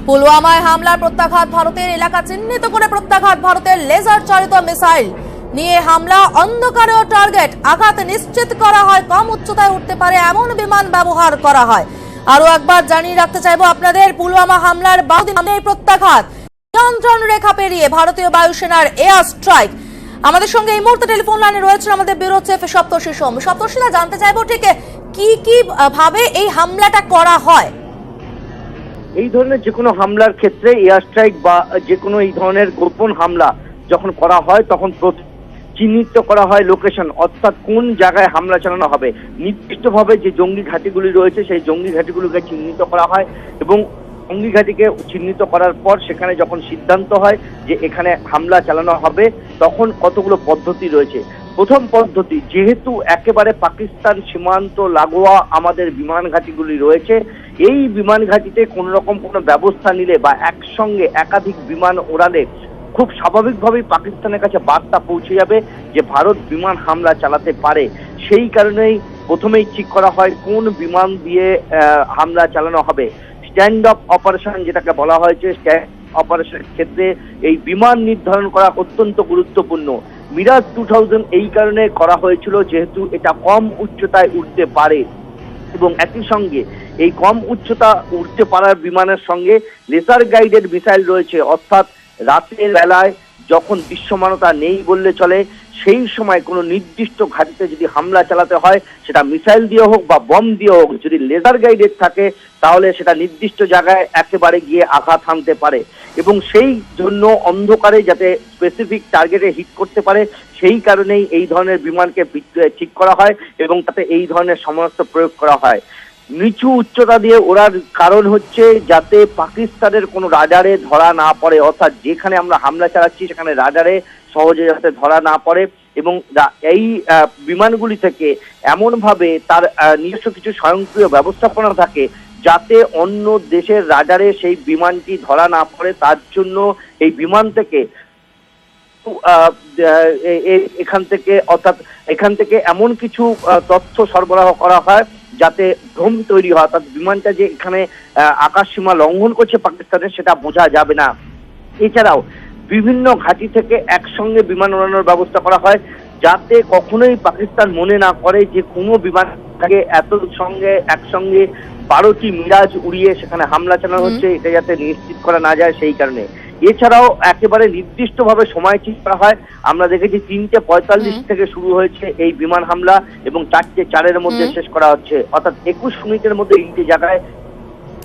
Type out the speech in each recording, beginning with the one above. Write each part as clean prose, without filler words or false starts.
পুলওয়ামায় হামলার প্রত্যাঘাত ভারতের, এলাকা চিহ্নিত করে প্রত্যাঘাত ভারতের, লেজার চালিত মিসাইল নিয়ে হামলা, অন্ধকারেও টার্গেট, আঘাত নিশ্চিত করা হয়, কম উচ্চতায় উঠতে পারে এমন বিমান ব্যবহার করা হয়। আরো একবার জানিয়ে রাখতে চাইবো আপনাদের, পুলওয়ামা হামলার 12 দিন এই প্রত্যাঘাত, নিয়ন্ত্রণ রেখা পেরিয়ে ভারতীয় বায়ুসেনার এয়ার স্ট্রাইক। আমাদের সঙ্গে এই মুহূর্তে টেলিফোন লাইনে রয়েছেন আমাদের ব্যুরো চিফ সপ্তর্ষি সোম। সপ্তর্ষিদা, জানতে চাইবো ঠিক কি ভাবে এই হামলাটা করা হয়? এই ধরনের যে কোনো হামলার ক্ষেত্রে এয়ার স্ট্রাইক বা যে কোনো এই ধরনের গোপন হামলা যখন করা হয় তখন চিহ্নিত করা হয় লোকেশন, অর্থাৎ কোন জায়গায় হামলা চালানো হবে। নির্দিষ্টভাবে যে জঙ্গি ঘাঁটিগুলি রয়েছে সেই জঙ্গি ঘাঁটিগুলোকে চিহ্নিত করা হয় এবং জঙ্গি ঘাঁটিকে চিহ্নিত করার পর সেখানে যখন সিদ্ধান্ত হয় যে এখানে হামলা চালানো হবে তখন কতগুলো পদ্ধতি রয়েছে। প্রথম পদ্ধতি, যেহেতু একেবারে পাকিস্তান সীমান্ত লাগোয়া আমাদের বিমান ঘাঁটিগুলি রয়েছে, এই বিমান ঘাঁটিতে কোনো রকম কোনো ব্যবস্থা নিলে বা একসঙ্গে একাধিক বিমান ওড়ালে খুব স্বাভাবিকভাবেই পাকিস্তানের কাছে বার্তা পৌঁছে যাবে যে ভারত বিমান হামলা চালাতে পারে। সেই কারণেই প্রথমেই ঠিক করা হয় কোন বিমান দিয়ে হামলা চালানো হবে। স্ট্যান্ড অফ অপারেশন যেটাকে বলা হয়েছে, স্ট্যান্ড অপারেশনের ক্ষেত্রে এই বিমান নির্ধারণ করা অত্যন্ত গুরুত্বপূর্ণ। মিরাজ 2000 এই কারণে করা হয়েছিল যেহেতু এটা কম উচ্চতায় উঠতে পারে এবং একই সঙ্গে এই কম উচ্চতা উঠতে পারার বিমানের সঙ্গে লেজার গাইডেড মিসাইল রয়েছে, অর্থাৎ রাতের বেলায় যখন দৃশ্যমানতা নেই বললে চলে সেই সময় কোনো নির্দিষ্ট ঘাঁটিতে যদি হামলা চালাতে হয়, সেটা মিসাইল দিয়ে হোক বা বম দিয়ে হোক, যদি লেজার গাইডেড থাকে তাহলে সেটা নির্দিষ্ট জায়গায় একেবারে গিয়ে আঘাত হানতে পারে এবং সেই জন্য অন্ধকারে যাতে স্পেসিফিক টার্গেটে হিট করতে পারে সেই কারণেই এই ধরনের বিমানকে ঠিক করা হয় এবং তাতে এই ধরনের সমস্ত প্রয়োগ করা হয়। নিচু উচ্চতা দিয়ে ওড়ার কারণ হচ্ছে যাতে পাকিস্তানের কোনো রাডারে ধরা না পড়ে, অর্থাৎ যেখানে আমরা হামলা চালাচ্ছি সেখানে রাডারে সহজে যাতে ধরা না পড়ে এবং এই বিমানগুলি থেকে এমনভাবে তার নিজস্ব কিছু স্বয়ংক্রিয় ব্যবস্থাপনা থাকে যাতে অন্য দেশের রাডারে সেই বিমানটি ধরা না পড়ে। তার জন্য এই বিমান থেকে এখান থেকে এমন কিছু তথ্য সরবরাহ করা হয় যাতে ভ্রম তৈরি হয়, অর্থাৎ বিমানটা যে এখানে আকাশ সীমা লঙ্ঘন করছে পাকিস্তানের সেটা বোঝা যাবে না। এছাড়াও বিভিন্ন ঘাঁটি থেকে একসঙ্গে বিমান উড়ানোর ব্যবস্থা করা হয় যাতে কখনোই পাকিস্তান মনে না করে যে কোনো বিমান থেকে একসঙ্গে 12টি মিরাজ উড়িয়ে সেখানে হামলা চালানো হচ্ছে, এটা যাতে নিশ্চিত করা না যায় সেই কারণে। এছাড়াও একেবারে নির্দিষ্টভাবে সময় ঠিক করা হয়। আমরা দেখেছি 3:45 থেকে শুরু হয়েছে এই বিমান হামলা এবং 4:04 মধ্যে শেষ করা হচ্ছে, অর্থাৎ 21 মিনিটের মধ্যে 3টে জায়গায়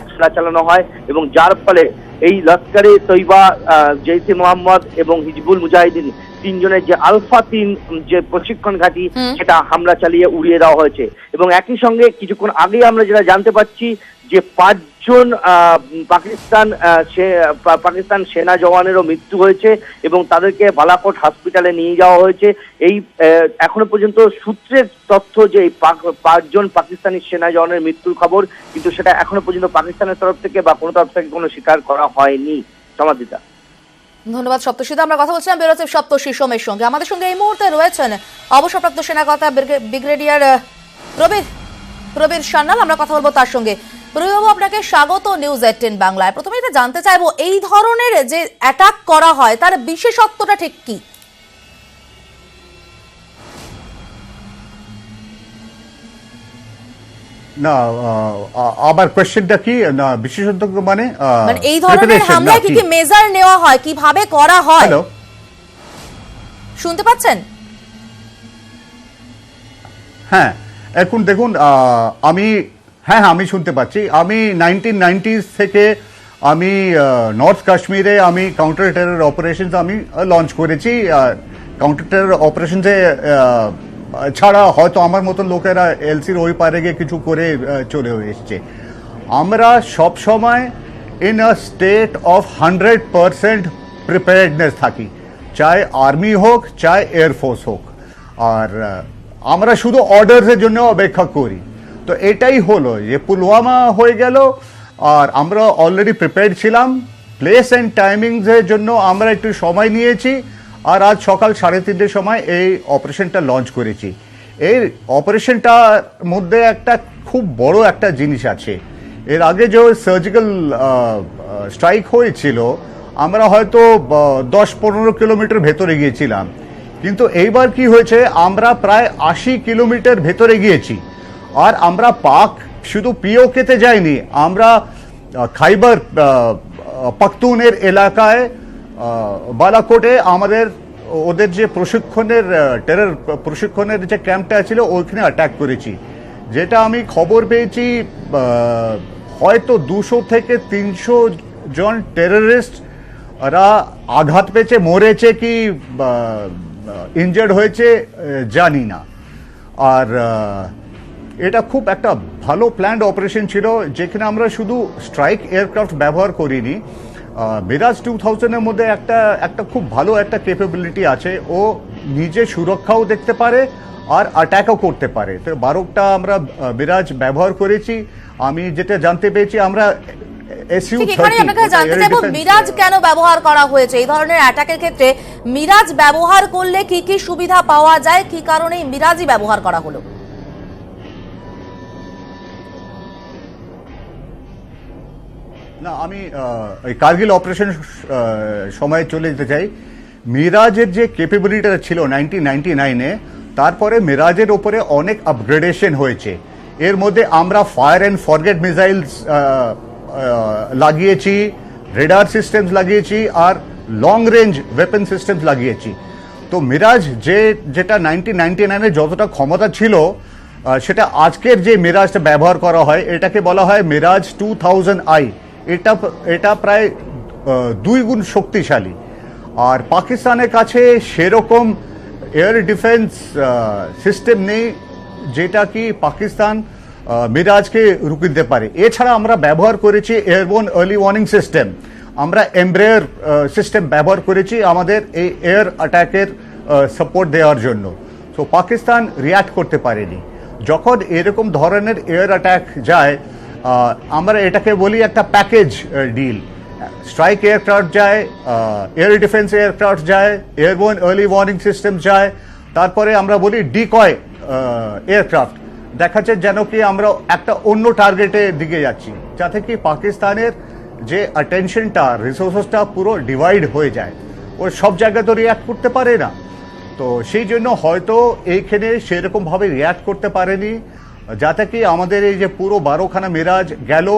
হামলা চালানো হয় এবং যার ফলে এই লস্করে তৈবা, জৈশে মোহাম্মদ এবং হিজবুল মুজাহিদিন তিনজনের যে আলফা 3 যে প্রশিক্ষণ ঘাঁটি সেটা হামলা চালিয়ে উড়িয়ে দেওয়া হয়েছে এবং একই সঙ্গে কিছুক্ষণ আগে আমরা যেটা জানতে পারছি যে 5 জন পাকিস্তান সেনা জওয়ানেরও মৃত্যু হয়েছে এবং তাদেরকে বালাকোট হসপিটালে নিয়ে যাওয়া হয়েছে। এই এখনো পর্যন্ত সূত্রের তথ্য যে এই 5 জন পাকিস্তানি সেনা জওয়ানের মৃত্যুর খবর, কিন্তু সেটা এখনো পর্যন্ত পাকিস্তানের তরফ থেকে বা কোনো তরফ থেকে কোনো স্বীকার করা হয়নি। সমাদিতা, ধন্যবাদ সপ্তর্ষিদা। আমরা কথা বলছিলাম ব্যুরো চিফ সপ্তর্ষি সোমের সঙ্গে। আমাদের সঙ্গে এই মুহূর্তে রয়েছেন অবসরপ্রাপ্ত সেনাকর্তা ব্রিগেডিয়ার প্রবীর সান্যাল। আমরা কথা বলবো তার সঙ্গে। প্রবীরবাবু, আপনাকে স্বাগত নিউজ 18 বাংলায়। প্রথমে এটা জানতে চাইবো, এই ধরনের যে অ্যাটাক করা হয় তার বিশেষত্বটা ঠিক কি? না, আবার কোশ্চেনটা কি? না, বিশেষত্ব মানে এই ধরনের হামলায় কি কি মেজার নেওয়া হয়, কিভাবে করা হয়? হ্যালো, শুনতে পাচ্ছেন? হ্যাঁ, এখন দেখুন, আমি শুনতে পাচ্ছি। আমি 1990s থেকে আমি নর্থ কাশ্মীরে আমি কাউন্টার টেরর অপারেশনস আমি লঞ্চ করেছি। কাউন্টার টেরর অপারেশনসে ছাড়া হয়তো আমার মতন লোকেরা এলসির ওই পারে গিয়ে কিছু করে চলে এসছে। আমরা সব সময় in a state of 100% preparedness থাকি, চাই আর্মি হোক চাই এয়ারফোর্স হোক, আর আমরা শুধু অর্ডারের জন্য অপেক্ষা করি। তো এটাই হলো যে পুলওয়ামা হয়ে গেল আর আমরা অলরেডি প্রিপেয়ার্ড ছিলাম। প্লেস অ্যান্ড টাইমিংসের জন্য আমরা একটু সময় নিয়েছি আর আজ সকাল 3:30টার সময় এই অপারেশনটা লঞ্চ করেছি। এই অপারেশনটার মধ্যে একটা খুব বড় একটা জিনিস আছে। এর আগে যে সার্জিক্যাল স্ট্রাইক হয়েছিল আমরা হয়তো 10-15 কিলোমিটার ভেতরে গিয়েছিলাম, কিন্তু এইবার কি হয়েছে আমরা প্রায় 80 কিলোমিটার ভেতরে গিয়েছি। আর আমরা পাক শুধু পিওকেতে যাইনি, আমরা খাইবার পাখতুনের এলাকায় বালাকোটে আমাদের ওদের যে প্রশিক্ষণের টেরর প্রশিক্ষণের যে ক্যাম্পটা ছিল ওইখানে অ্যাটাক করেছি, যেটা আমি খবর পেয়েছি হয়তো 200 থেকে 300 জন টেররিস্ট ওরা আঘাত পেয়েছে, মরেছে কি ইনজার্ড হয়েছে জানি না। আর এটা খুব একটা ভালো প্ল্যান্ড অপারেশন ছিল, যেখানে আমরা শুধু স্ট্রাইক এয়ারক্রাফট ব্যবহার করিনি। মিরাজ 2000-এর মধ্যে একটা খুব ভালো একটা ক্যাপাবিলিটি আছে, ও নিজে সুরক্ষাও দেখতে পারে আর অ্যাটাকও করতে পারে। তো 12টা আমরা মিরাজ ব্যবহার করেছি। আমি যেটা জানতে পেরেছি আমরা ঠিক এখানে আপনাকে জানতে চাইবো মিরাজ কেন ব্যবহার করা হয়েছে এই ধরনের অ্যাটাকের ক্ষেত্রে। মিরাজ ব্যবহার করলে কি কি সুবিধা পাওয়া যায়, কি কারণে মিরাজই ব্যবহার করা হলো? না, আমি এই কার্গিল অপারেশন সময় চলে যেতে চাই। মিরাজের যে ক্যাপাবিলিটি ছিল 1999-এ, তারপরে মিরাজের উপরে অনেক আপগ্রেডেশন হয়েছে। এর মধ্যে আমরা ফায়ার অ্যান্ড ফরগেট মিসাইলস লাগিয়েছি, রেডার সিস্টেমস লাগিয়েছি আর লং রেঞ্জ ওয়েপন সিস্টেমস লাগিয়েছি। তো মিরাজ যেটা 1999-এ যতটা ক্ষমতা ছিল সেটা আজকের যে মিরাজটা ব্যবহার করা হয় এটাকে বলা হয় মিরাজ 2000i। এটা প্রায় 2 গুণ শক্তিশালী। আর পাকিস্তানের কাছে সেরকম এয়ার ডিফেন্স সিস্টেম নেই যেটা কি পাকিস্তান মিরাজকে রুখে দিতে পারে। এছাড়া আমরা ব্যবহার করেছি এয়ারবোর্ন আর্লি ওয়ার্নিং সিস্টেম, আমরা এমব্রেয়ার সিস্টেম ব্যবহার করেছি আমাদের এই এয়ার অ্যাটাকের সাপোর্ট দেওয়ার জন্য। তো পাকিস্তান রিয়াক্ট করতে পারেনি। যখন এরকম ধরনের এয়ার অ্যাটাক যায় আমরা এটাকে বলি একটা প্যাকেজ ডিল। স্ট্রাইক এয়ারক্রাফট যায়, এয়ার ডিফেন্স এয়ারক্রাফট যায়, এয়ারবোর্ন আর্লি ওয়ার্নিং সিস্টেম যায়, তারপরে আমরা বলি ডিকয় এয়ারক্রাফট। দেখাচ্ছে যেন কি আমরা একটা অন্য টার্গেটের দিকে যাচ্ছি, যাতে কি পাকিস্তানের যে অ্যাটেনশনটা রিসোর্সেসটা পুরো ডিভাইড হয়ে যায়। ও সব জায়গায় তো রিয়াক্ট করতে পারে না, তো সেই জন্য হয়তো এইখানে সেরকমভাবে রিয়াক্ট করতে পারেনি, যাতে কি আমাদের এই যে পুরো 12খানা মিরাজ গেল,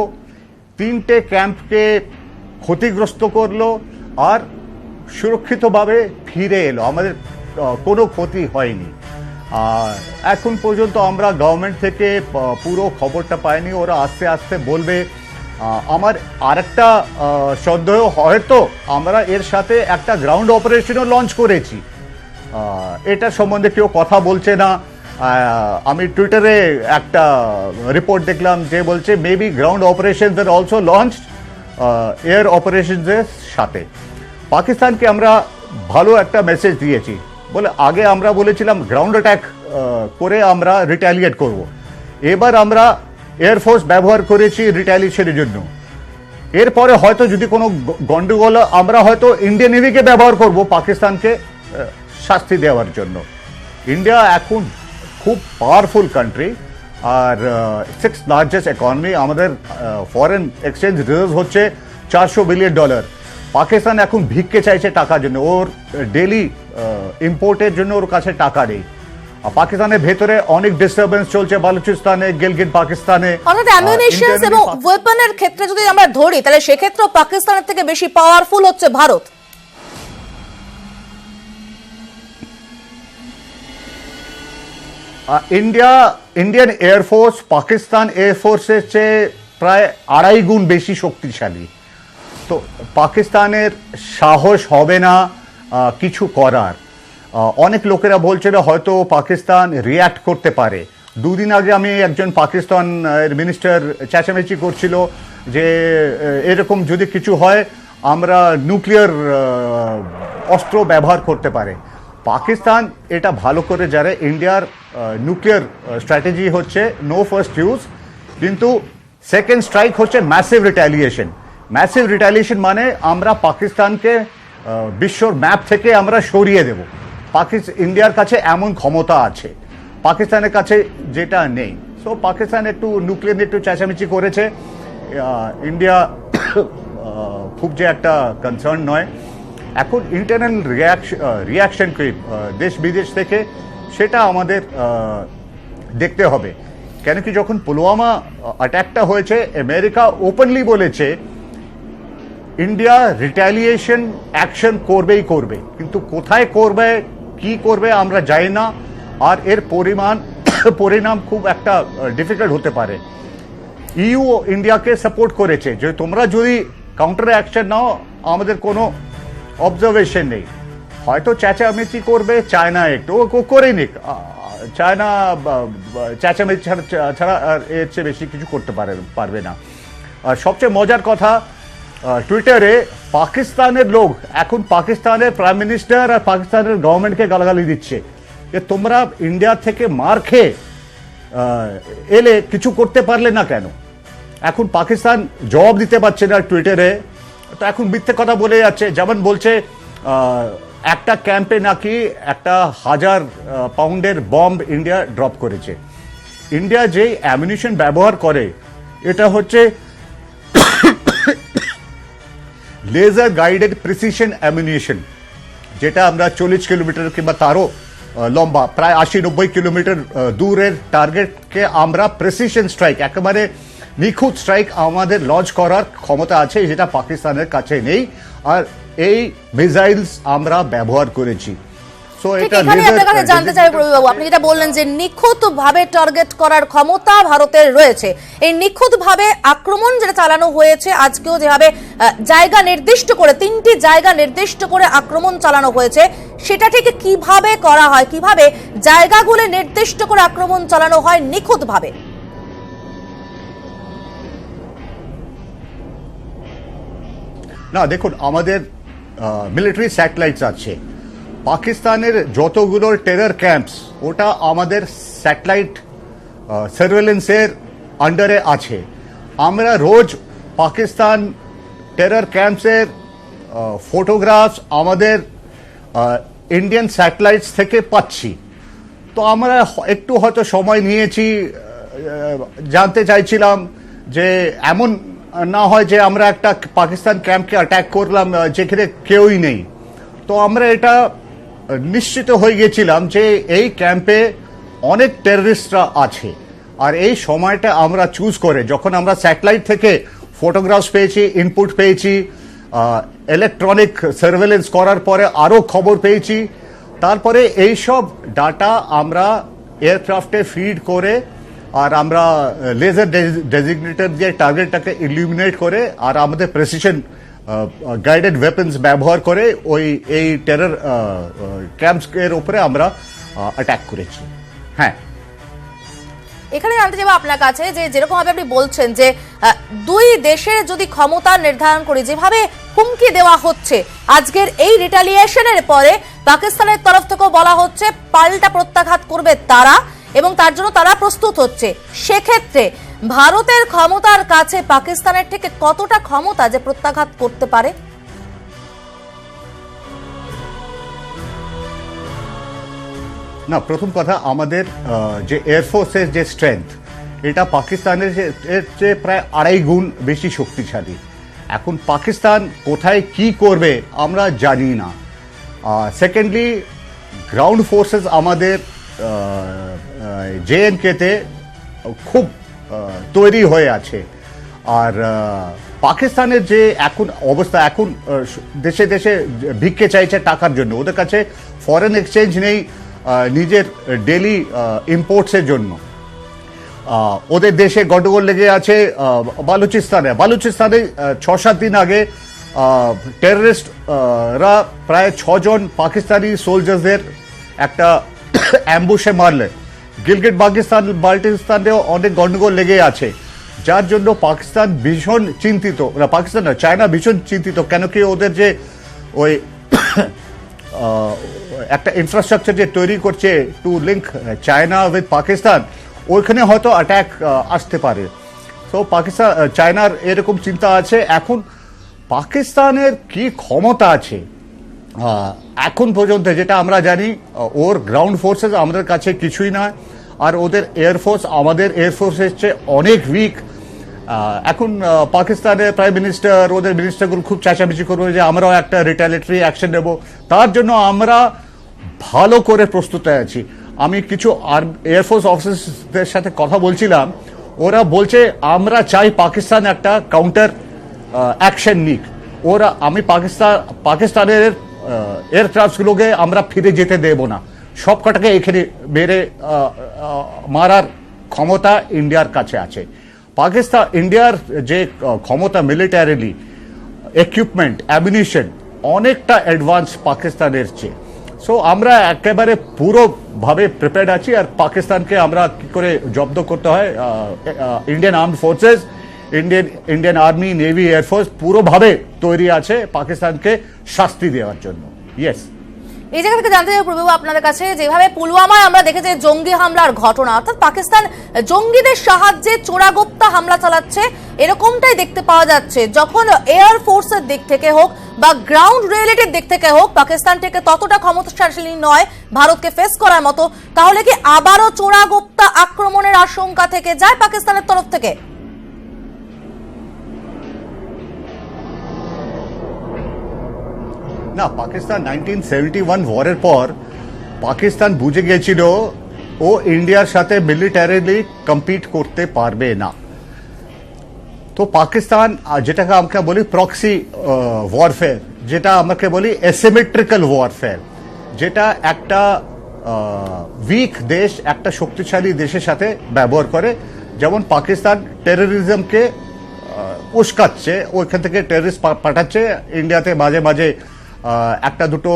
3টে ক্যাম্পকে ক্ষতিগ্রস্ত করলো আর সুরক্ষিতভাবে ফিরে এলো, আমাদের কোনো ক্ষতি হয়নি। আর এখন পর্যন্ত আমরা গভর্নমেন্ট থেকে পুরো খবরটা পাইনি, ওরা আস্তে আস্তে বলবে। আমার আরেকটা সন্দেহ, হয়তো আমরা এর সাথে একটা গ্রাউন্ড অপারেশনও লঞ্চ করেছি, এটা সম্বন্ধে কেউ কথা বলছে না। আমি টুইটারে একটা রিপোর্ট দেখলাম যে বলছে মেবি গ্রাউন্ড অপারেশনস আর অলসো লঞ্চড এয়ার অপারেশনসের সাথে। পাকিস্তানকে আমরা ভালো একটা মেসেজ দিয়েছি, বলে আগে আমরা বলেছিলাম গ্রাউন্ড অ্যাটাক করে আমরা রিটালিয়েট করব, এবার আমরা এয়ারফোর্স ব্যবহার করেছি রিটালিয়েশনের জন্য। এরপরে হয়তো যদি কোনো গন্ডগোল আমরা হয়তো ইন্ডিয়ান নেভিকে ব্যবহার করব পাকিস্তানকে শাস্তি দেওয়ার জন্য। ইন্ডিয়া এখন খুব পাওয়ারফুল কান্ট্রি আর 6th লার্জেস্ট ইকোনমি। আমাদের ফরেন এক্সচেঞ্জ রিজার্ভ হচ্ছে $400 বিলিয়ন। পাকিস্তান এখন ভিক্ষে চাইছে টাকার জন্য, ওর ডেলি ইম্পোর্টের জন্য ওর কাছে টাকা নেই। পাকিস্তানের ভেতরে অনেক ডিস্টারবেন্স চলছে, বালুচিস্তানে, গিলগিট পাকিস্তানে। অর্থাৎ অ্যামিউনিশনস এবং ওয়েপনের ক্ষেত্রে যদি আমরা ধরি, তাহলে সেক্ষেত্রে পাকিস্তানের থেকে বেশি পাওয়ারফুল হচ্ছে ভারত। ইন্ডিয়ান এয়ারফোর্স পাকিস্তান এয়ারফোর্সের চেয়ে প্রায় 2.5 গুণ বেশি শক্তিশালী। তো পাকিস্তানের সাহস হবে না কিছু করার। অনেক লোকেরা বলছিল হয়তো পাকিস্তান রিয়্যাক্ট করতে পারে। 2 দিন আগে আমি একজন পাকিস্তানের মিনিস্টার চেঁচামেচি করছিল যে এরকম যদি কিছু হয় আমরা নিউক্লিয়ার অস্ত্র ব্যবহার করতে পারে। পাকিস্তান এটা ভালো করে জানে, ইন্ডিয়ার নিউক্লিয়ার স্ট্র্যাটেজি হচ্ছে নো ফার্স্ট ইউজ, কিন্তু সেকেন্ড স্ট্রাইক হচ্ছে ম্যাসিভ রিটালিয়েশন। ম্যাসিভ রিটালিয়েশন মানে আমরা পাকিস্তানকে বিশ্বর ম্যাপ থেকে আমরা সরিয়ে দেব। ইন্ডিয়ার কাছে এমন ক্ষমতা আছে, পাকিস্তানের কাছে যেটা নেই। সো পাকিস্তান একটু নিউক্লিয়ার একটু চেঁচামেচি করেছে, ইন্ডিয়া খুব যে একটা কনসার্ন নয়। এখন ইন্টারনাল রিয়াকশন কি দেশ বিদেশ থেকে, সেটা আমাদের দেখতে হবে। কেন কি যখন পুলওয়ামা অ্যাটাকটা হয়েছে, আমেরিকা ওপেনলি বলেছে ইন্ডিয়া রিটালিয়েশন অ্যাকশন করবেই করবে, কিন্তু কোথায় করবে, কি করবে আমরা জানি না। আর এর পরিণাম খুব একটা ডিফিকাল্ট হতে পারে। ইউ ইন্ডিয়াকে সাপোর্ট করেছে যে তোমরা যদি কাউন্টার অ্যাকশন নাও, আমাদের কোনো অবজারভেশন নেই। হয়তো চেঁচামেচি করবে চায়না, একটু করে নিক, চায়না চেঁচামেচি ছাড়া আর এর চেয়ে বেশি কিছু করতে পারবে না। আর সবচেয়ে মজার কথা, টুইটারে পাকিস্তানের লোক এখন পাকিস্তানের প্রাইম মিনিস্টার আর পাকিস্তানের গভর্নমেন্টকে গালাগালি দিচ্ছে যে তোমরা ইন্ডিয়া থেকে মার খেয়ে এলে কিছু করতে পারলে না কেন। এখন পাকিস্তান জবাব দিতে পারছে না টুইটারে, তো এখন মিথ্যে কথা বলে যাচ্ছে। যেমন বলছে একটা ক্যাম্পে নাকি 1000 পাউন্ডের বম্ব ইন্ডিয়া ড্রপ করেছে। ইন্ডিয়া যেই অ্যামিনিশন ব্যবহার করে, এটা হচ্ছে লেজার গাইডেড প্রিসিশন অ্যামিনিশন, যেটা আমরা 40 কিলোমিটার কিংবা তারও লম্বা, প্রায় 80-90 কিলোমিটার দূরের টার্গেটকে আমরা প্রিসিশন স্ট্রাইক, একেবারে নিখুঁত স্ট্রাইক আমাদের লঞ্চ করার ক্ষমতা আছে, যেটা পাকিস্তানের কাছে নেই। আর এই মিসাইলস আমরা ব্যবহার করেছি। জানতে চাই প্রবীরবাবু, আপনি যেটা বললেন যে নিখুঁত ভাবে টার্গেট করার ক্ষমতা ভারতের রয়েছে, এই নিখুঁত ভাবে আক্রমণ যেটা চালানো হয়েছে আজকেও, যেভাবে জায়গা নির্দিষ্ট করে 3টি জায়গা নির্দিষ্ট করে আক্রমণ চালানো হয়েছে, সেটা ঠিক কিভাবে করা হয়, কিভাবে জায়গাগুলো নির্দিষ্ট করে আক্রমণ চালানো হয় নিখুঁত ভাবে? না দেখুন, আমাদের মিলিটারি স্যাটেলাইটস আছে। পাকিস্তানের যতগুলো টেরর ক্যাম্পস, ওটা আমাদের স্যাটেলাইট সার্ভেলেন্সের আন্ডারে আছে। আমরা রোজ পাকিস্তান টেরর ক্যাম্পসের ফটোগ্রাফস আমাদের ইন্ডিয়ান স্যাটেলাইটস থেকে পাচ্ছি। তো আমরা একটু হয়তো সময় নিয়েছি, জানতে চাইছিলাম যে এমন না হয় যে আমরা একটা পাকিস্তান ক্যাম্পকে অ্যাটাক করলাম যেখানে কেউই নেই। তো আমরা এটা নিশ্চিত হয়ে গেছিলাম যে এই ক্যাম্পে অনেক টেররিস্টরা আছে। আর এই সময়টা আমরা চুজ করে, যখন আমরা স্যাটেলাইট থেকে ফটোগ্রাফস পেয়েছি, ইনপুট পেয়েছি, ইলেকট্রনিক সার্ভেলেন্স করার পরে আরও খবর পেয়েছি, তারপরে এইসব ডাটা আমরা এয়ারক্রাফটে ফিড করে, আর আমরা লেজার ডেজিগনেটর দিয়ে টার্গেটটাকে ইলুমিনেট করে, আর আমাদের প্রেসিশন গাইডেড ওয়েপন্স ব্যবহার করে এই টেরর ক্যাম্পসের উপরে আমরা অ্যাটাক করেছি। হ্যাঁ, এখানে জানতে চাইবো আপনার কাছে যে যেরকম ভাবে আপনি বলছেন যে দুই দেশের যদি ক্ষমতা নির্ধারণ করি, যেভাবে হুমকি দেওয়া হচ্ছে আজকের এই রিটালিয়েশনের পরে, পাকিস্তানের তরফ থেকেও বলা হচ্ছে পাল্টা প্রত্যাঘাত করবে তারা, এবং তার জন্য তারা প্রস্তুত হচ্ছে। সেক্ষেত্রে ভারতের ক্ষমতার কাছে পাকিস্তানের থেকে কতটা ক্ষমতা যে প্রত্যাঘাত করতে পারে? না, প্রথম কথা, আমাদের যে এয়ারফোর্সের যে স্ট্রেংথ, এটা পাকিস্তানের এর চেয়ে প্রায় 2.5 গুণ বেশি শক্তিশালী। এখন পাকিস্তান কোথায় কি করবে আমরা জানি না। সেকেন্ডলি, গ্রাউন্ড ফোর্সেস আমাদের JNK-তে খুব তৈরি হয়ে আছে। আর পাকিস্তানের যে এখন অবস্থা, এখন দেশে দেশে ভিক্ষে চাইছে টাকার জন্য, ওদের কাছে ফরেন এক্সচেঞ্জ নেই নিজের ডেলি ইম্পোর্টসের জন্য। ওদের দেশে গন্ডগোল লেগে আছে বালুচিস্তানে 6-7 দিন আগে টেররিস্টরা প্রায় 6 জন পাকিস্তানি সোলজার্সদের একটা অ্যাম্বুশে মারলে। গিলগিট বাল্টিস্তানেও অনেক গন্ডগোল লেগে আছে, যার জন্য পাকিস্তান ভীষণ চিন্তিত। পাকিস্তান না, চায়না ভীষণ চিন্তিত। কেন কি ওদের যে ওই একটা ইনফ্রাস্ট্রাকচার যে তৈরি করছে two link China with Pakistan, ওইখানে হয়তো অ্যাটাক আসতে পারে। তো পাকিস্তান, চায়নার এরকম চিন্তা আছে। এখন পাকিস্তানের কি ক্ষমতা আছে এখন পর্যন্ত যেটা আমরা জানি, ওর গ্রাউন্ড ফোর্সেস আমাদের কাছে কিছুই নয়, আর ওদের এয়ারফোর্স আমাদের এয়ারফোর্সের চেয়ে অনেক উইক। এখন পাকিস্তানের প্রাইম মিনিস্টার ওদের মিনিস্টারগুলো খুব চেঁচামেচি করবে যে আমরাও একটা রিটালিটারি অ্যাকশন নেব, তার জন্য আমরা ভালো করে প্রস্তুত আছি। আমি কিছু এয়ারফোর্স অফিসারদের সাথে কথা বলছিলাম, ওরা বলছে আমরা চাই পাকিস্তান একটা কাউন্টার অ্যাকশন নিক। আমি পাকিস্তানের এয়ারক্রাফটগুলোকে আমরা ফিরে যেতে দেব না, সব কটাকে এখানে মেরে মারার ক্ষমতা ইন্ডিয়ার কাছে আছে। ইন্ডিয়ার যে ক্ষমতা মিলিটারিলি, ইকুইপমেন্ট, অ্যামিনিশন অনেকটা অ্যাডভান্স পাকিস্তানের চেয়ে। সো আমরা একেবারে পুরোভাবে প্রিপেয়ার্ড আছি। আর পাকিস্তানকে আমরা কি করে জব্দ করতে হয়, Indian armed forces, Indian army, navy, air force পুরোভাবে তৈরি আছে পাকিস্তানকে শাস্তি দেওয়ার জন্য। ইয়েস, এই জায়গা থেকে জানতে চাই প্রভু আপনাদের কাছে, যেভাবে পুলওয়ামায় আমরা দেখেছি জঙ্গি হামলার ঘটনা, অর্থাৎ পাকিস্তান জঙ্গিদের সাহায্যে চোরাগোপ্তা হামলা চালাচ্ছে, এরকমটাই দেখতে পাওয়া যাচ্ছে। যখন এয়ার ফোর্সের দিক থেকে হোক বা গ্রাউন্ড রিয়েলিটির দিক থেকে হোক, পাকিস্তান থেকে ততটা ক্ষমতাশালী নয় ভারতকে ফেস করার মতো, তাহলে কি আবারও চোরাগোপ্তা আক্রমণের আশঙ্কা থেকে যায় পাকিস্তানের তরফ থেকে? না, পাকিস্তান 1971 ওয়ারের পর পাকিস্তান বুঝে গিয়েছিল ও ইন্ডিয়ার সাথে মিলিটারিলি কম্পিট করতে পারবে না। তো পাকিস্তান যেটাকে আমাকে বলি প্রক্সি ওয়ারফেয়ার, যেটা আমাকে বলি অ্যাসিমেট্রিক্যাল ওয়ারফেয়ার, যেটা একটা উইক দেশ একটা শক্তিশালী দেশের সাথে ব্যবহার করে। যেমন পাকিস্তান টেররিজমকে উস্কাচ্ছে, ওইখান থেকে টেররিস্ট পাঠাচ্ছে ইন্ডিয়াতে, মাঝে মাঝে একটা দুটো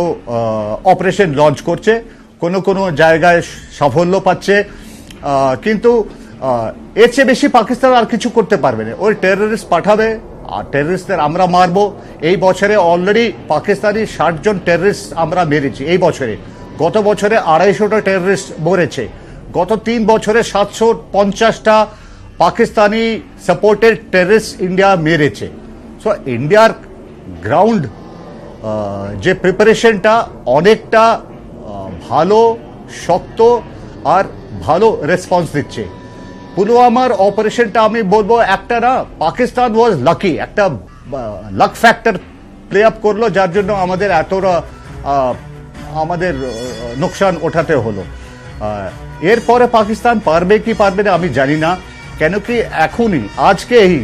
অপারেশন লঞ্চ করছে, কোনো কোনো জায়গায় সাফল্য পাচ্ছে, কিন্তু এর চেয়ে বেশি পাকিস্তান আর কিছু করতে পারবে না। ওই টেররিস্ট পাঠাবে আর টেররিস্টদের আমরা মারবো। এই বছরে অলরেডি পাকিস্তানি 60 জন টেররিস্ট আমরা মেরেছি এই বছরে। গত বছরে 250টা টেররিস্ট মরেছে। গত 3 বছরে 750টা পাকিস্তানি সাপোর্টেড টেররিস্ট ইন্ডিয়া মেরেছে। সো ইন্ডিয়ার গ্রাউন্ড যে প্রিপারেশনটা অনেকটা ভালো, শক্ত আর ভালো রেসপন্স দিচ্ছে। পুলওয়ামার অপারেশনটা আমি বলবো একটা না, পাকিস্তান ওয়াজ লাকি, একটা লাক ফ্যাক্টর প্লে আপ করলো, যার জন্য আমাদের এতটা আমাদের নোকসান ওঠাতে হলো। এরপরে পাকিস্তান পারবে কি পারবে না আমি জানি না, কেন কি এখনই আজকেই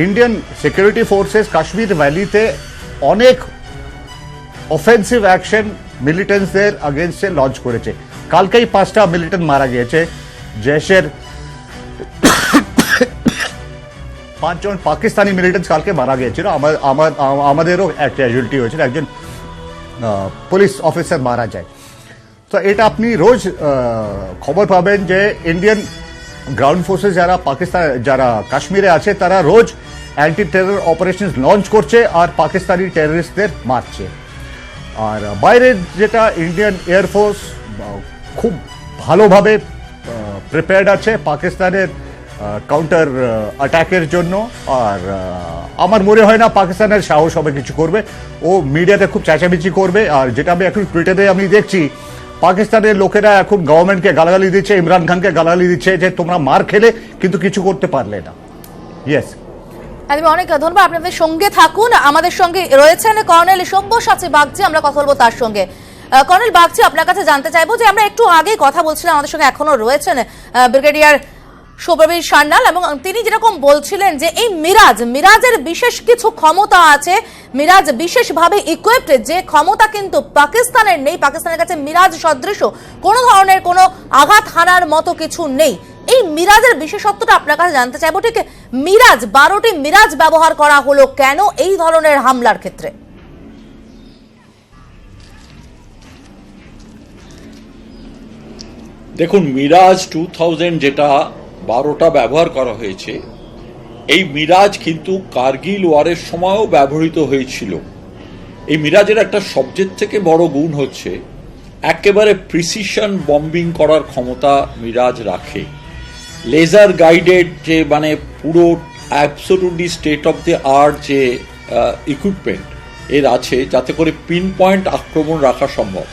ইন্ডিয়ান সিকিউরিটি ফোর্সেস কাশ্মীর ভ্যালিতে অনেক অফেন্সিভ অ্যাকশন মিলিটেন্টসদের আগেনস্টে লঞ্চ করেছে। কালকেই 5টা মিলিটেন্ট মারা গিয়েছে। জেশের 5 জন পাকিস্তানি মিলিটেন্টস কালকে মারা গিয়েছিল। আমাদেরও একটা ক্যাজুয়ালিটি হয়েছিল, একজন পুলিশ অফিসার মারা যায়। তো এটা আপনি রোজ খবর পাবেন যে ইন্ডিয়ান গ্রাউন্ড ফোর্সেস যারা কাশ্মীরে আছে তারা রোজ অ্যান্টি টেরর অপারেশন লঞ্চ করছে আর পাকিস্তানি টেররিস্টদের মারছে। আর বাইরের যেটা ইন্ডিয়ান এয়ারফোর্স খুব ভালোভাবে প্রিপেয়ার্ড আছে পাকিস্তানের কাউন্টার অ্যাটাকের জন্য। আর আমার মনে হয় না পাকিস্তানের সাহস হবে কিছু করবে। ও মিডিয়াতে খুব চেঁচামেচি করবে। আর যেটা আমি এখন টুইটারে আমি দেখছি, পাকিস্তানের লোকেরা এখন গভর্নমেন্টকে গালাগালি দিচ্ছে, ইমরান খানকে গালাগালি দিচ্ছে যে তোমরা মার খেলে কিন্তু কিছু করতে পারলে না। ইয়েস, অনেক ধন্যবাদ। আপনাদের সঙ্গে থাকুন। আমাদের সঙ্গে রয়েছেন কর্নেল সব্যসাচী বাগচি, আমরা কথা বলবো তার সঙ্গে। কর্নেল বাগচি, আপনার কাছে জানতে চাইবো যে আমরা একটু আগে কথা বলছিলাম, আমাদের সঙ্গে এখনো রয়েছেন ব্রিগেডিয়ার সুপ্রবীর সান্যাল, এবং তিনি যেরকম বলছিলেন যে এই মিরাজের বিশেষ কিছু ক্ষমতা আছে, মিরাজ বিশেষভাবে ইকুইপড, যে ক্ষমতা কিন্তু পাকিস্তানের নেই। পাকিস্তানের কাছে মিরাজ সদৃশ কোনো ধরনের কোনো আঘাত হানার মতো কিছু নেই। এই মিরাজের বিশেষত্বটা আপনার কাছে জানতে চাইবো। ঠিক 12টি মিরাজ ব্যবহার করা হলো কেন এই ধরনের হামলার ক্ষেত্রে? দেখুন, মিরাজ 2000 যেটা 12টা ব্যবহার করা হয়েছে, এই মিরাজ কিন্তু কার্গিল ওয়ারের সময়ও ব্যবহৃত হয়েছিল। এই মিরাজের একটা সবচেয়ে থেকে বড় গুণ হচ্ছে একেবারে প্রিসিশন বম্বিং করার ক্ষমতা মিরাজ রাখে। লেজার গাইডেড যে মানে পুরো absolutely state of the art যে ইকুইপমেন্ট এর আছে, যাতে করে পিন পয়েন্ট আক্রমণ রাখা সম্ভব।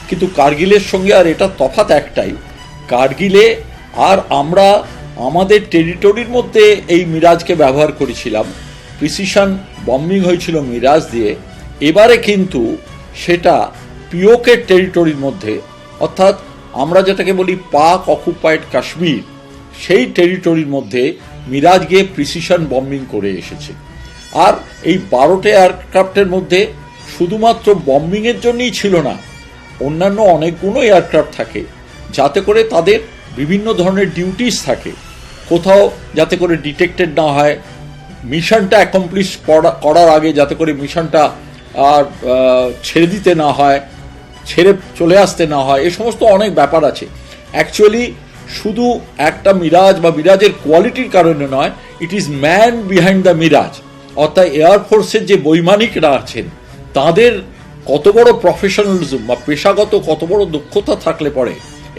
কিন্তু কার্গিলের সঙ্গে আর এটা তফাৎ একটাই, কার্গিলে আর আমরা আমাদের টেরিটরির মধ্যে এই মিরাজকে ব্যবহার করেছিলাম, প্রিসিশন বম্বিং হয়েছিল মিরাজ দিয়ে। এবারে কিন্তু সেটা পিওকের টেরিটরির মধ্যে, অর্থাৎ আমরা যেটাকে বলি পাক অকুপাইড কাশ্মীর, সেই টেরিটরির মধ্যে মিরাজ গিয়ে প্রিসিশন বম্বিং করে এসেছে। আর এই 12টে এয়ারক্রাফটের মধ্যে শুধুমাত্র বম্বিংয়ের জন্যই ছিল না, অন্যান্য অনেকগুলো এয়ারক্রাফট থাকে যাতে করে তাদের বিভিন্ন ধরনের ডিউটিস থাকে, কোথাও যাতে করে ডিটেক্টেড না হয়, মিশনটা অ্যাকমপ্লিশ করার আগে যাতে করে মিশনটা আর ছেড়ে দিতে না হয়, ছেড়ে চলে আসতে না হয়, এ সমস্ত অনেক ব্যাপার আছে। অ্যাকচুয়ালি শুধু একটা মিরাজ বা মিরাজের কোয়ালিটির কারণে নয়, it is man behind the Mirage, অর্থাৎ এয়ারফোর্সের যে বৈমানিকরা আছেন তাদের কত বড় প্রফেশনালিজম বা পেশাগত কত বড় দক্ষতা থাকলে পরে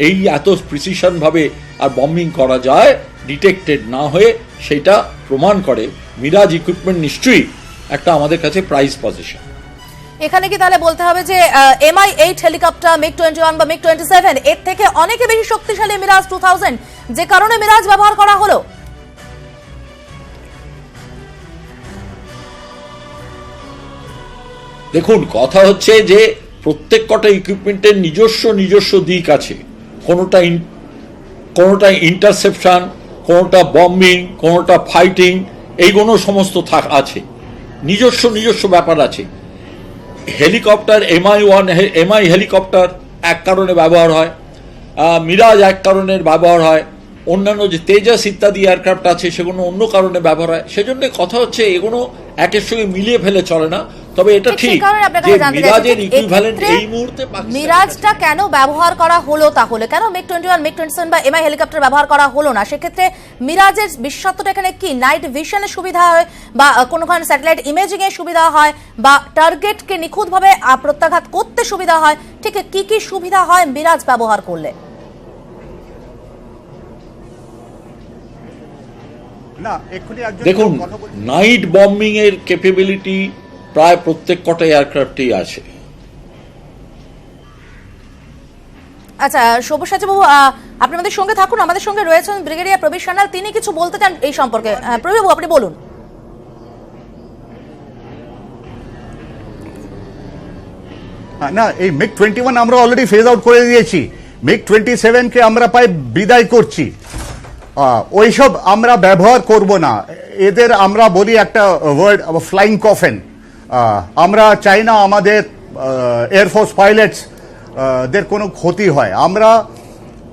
এই এত প্রিসিশনভাবে আর বম্বিং করা যায় ডিটেক্টেড না হয়ে, সেটা প্রমাণ করে মিরাজ ইকুইপমেন্ট নিশ্চয়ই একটা আমাদের কাছে প্রাইজ পজিশন। এখানে কি তাহলে বলতে হবে যে MI-8 হেলিকপ্টার, MiG-21 বা MiG-27 এর থেকে অনেকে বেশি শক্তিশালী মিরাজ 2000, যে কারণে মিরাজ ব্যবহার করা হলো? দেখুন, কথা হচ্ছে যে প্রত্যেক কটা ইকুইপমেন্টের নিজস্ব দিক আছে। কোনোটা ইন্টারসেপশন, কোনোটা বম্বিং, কোনোটা ফাইটিং, এইগুলো সমস্ত আছে, নিজস্ব ব্যাপার আছে। হেলিকপ্টার MI হেলিকপ্টার এক কারণে ব্যবহার হয়, মিরাজ এক কারণের ব্যবহার হয়, অন্যান্য যে তেজাস ইত্যাদি এয়ারক্রাফট আছে সেগুলো অন্য কারণে ব্যবহার হয়। সেজন্য কথা হচ্ছে এগুলো একের সঙ্গে মিলিয়ে ফেলে চলে না। তবে এটা ঠিক যে মিরাজের ইকুইভ্যালেন্ট এই মুহূর্তে মিরাজটা কেন ব্যবহার করা হলো, তাহলে কেন MiG-21, MiG-27 বা MI হেলিকপ্টার ব্যবহার করা হলো না? সেক্ষেত্রে মিরাজের বিশেষত্বটা এখানে কি? নাইট ভিশনের সুবিধা হয়, বা কোনোখানে স্যাটেলাইট ইমেজিং এর সুবিধা হয়, বা টার্গেটকে নিখুঁতভাবে প্রত্যাঘাত করতে সুবিধা হয়? ঠিক কি সুবিধা হয় মিরাজ ব্যবহার করলে? দেখুন, নাইট বম্বিং এর ক্যাপাবিলিটি প্রায় প্রত্যেক কটা এয়ারক্রাফটেই আছে। আচ্ছা, সবুজ সাচিবাবু, আপনি আমাদের সঙ্গে থাকুন। আমাদের সঙ্গে রয়েছেন ব্রিগেডিয়ার প্রবীর সান্যাল, তিনি কিছু বলতে চান এই সম্পর্কে। প্রবীরবাবু, আপনি বলুন। না, এই MiG-21 আমরা অলরেডি ফেজ আউট করে দিয়েছি। MiG-27 কে আমরা প্রায় বিদায় করছি। ওইসব আমরা ব্যবহার করব না। এদের আমরা বলি একটা ওয়ার্ড, ফ্লাইং কফেন। আমরা চাই না আমাদের এয়ারফোর্স পাইলটস দের কোনো ক্ষতি হয়। আমরা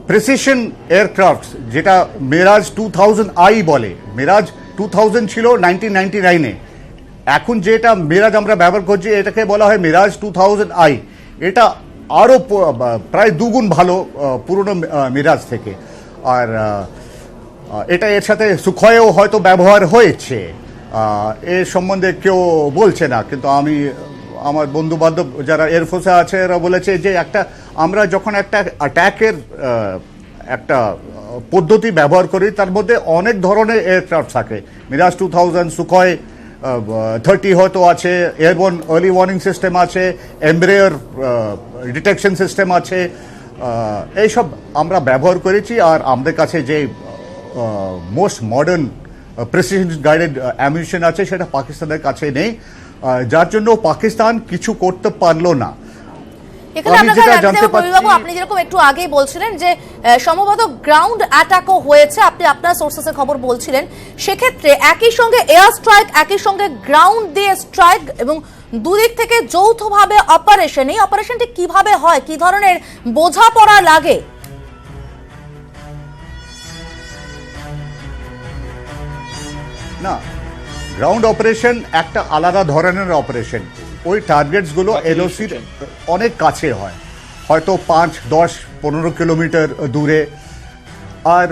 প্রিসিশন এয়ারক্রাফট, যেটা মিরাজ 2000i বলে, মিরাজ 2000 ছিল 1999-এ, এখন যেটা মিরাজ আমরা ব্যবহার করছি এটাকে বলা হয় মিরাজ 2000i। এটা আরও প্রায় দুগুণ ভালো পুরনো মিরাজ থেকে। আর এটা এর সাথে সুখয়েও হয়তো ব্যবহার হয়েছে, এর সম্বন্ধে কেউ বলছে না, কিন্তু আমি আমার বন্ধু বান্ধব যারা এয়ারফোর্সে আছে এরা বলেছে যে আমরা যখন একটা অ্যাট্যাকের একটা পদ্ধতি ব্যবহার করি তার মধ্যে অনেক ধরনের এয়ারক্রাফট থাকে। মিরাজ 2000, সুখয় 30 হয়তো আছে, এয়ারবোর্ন আর্লি ওয়ার্নিং সিস্টেম আছে, এমব্রেয়ার ডিটেকশন সিস্টেম আছে, এইসব আমরা ব্যবহার করেছি। আর আমাদের কাছে যে most modern precision guided ammunition আছে সেটা পাকিস্তানের কাছে নেই, যার জন্য পাকিস্তান কিছু করতে পারলো না। আপনি যেরকম একটু আগেই বলছিলেন যে সম্ভবত গ্রাউন্ড অ্যাটাকও হয়েছে, আপনি আপনার সোর্সেসের খবর বলছিলেন, সেক্ষেত্রে একই সঙ্গে এয়ার স্ট্রাইক, একই সঙ্গে গ্রাউন্ড দিয়ে স্ট্রাইক এবং দুদিক থেকে যৌথভাবে অপারেশন, এই অপারেশনটি কিভাবে হয়, কি ধরনের বোঝাপড়া লাগে? না, গ্রাউন্ড অপারেশন একটা আলাদা ধরনের অপারেশন। ওই টার্গেটসগুলো এলওসির অনেক কাছে হয়, হয়তো 5, 10, 15 কিলোমিটার দূরে। আর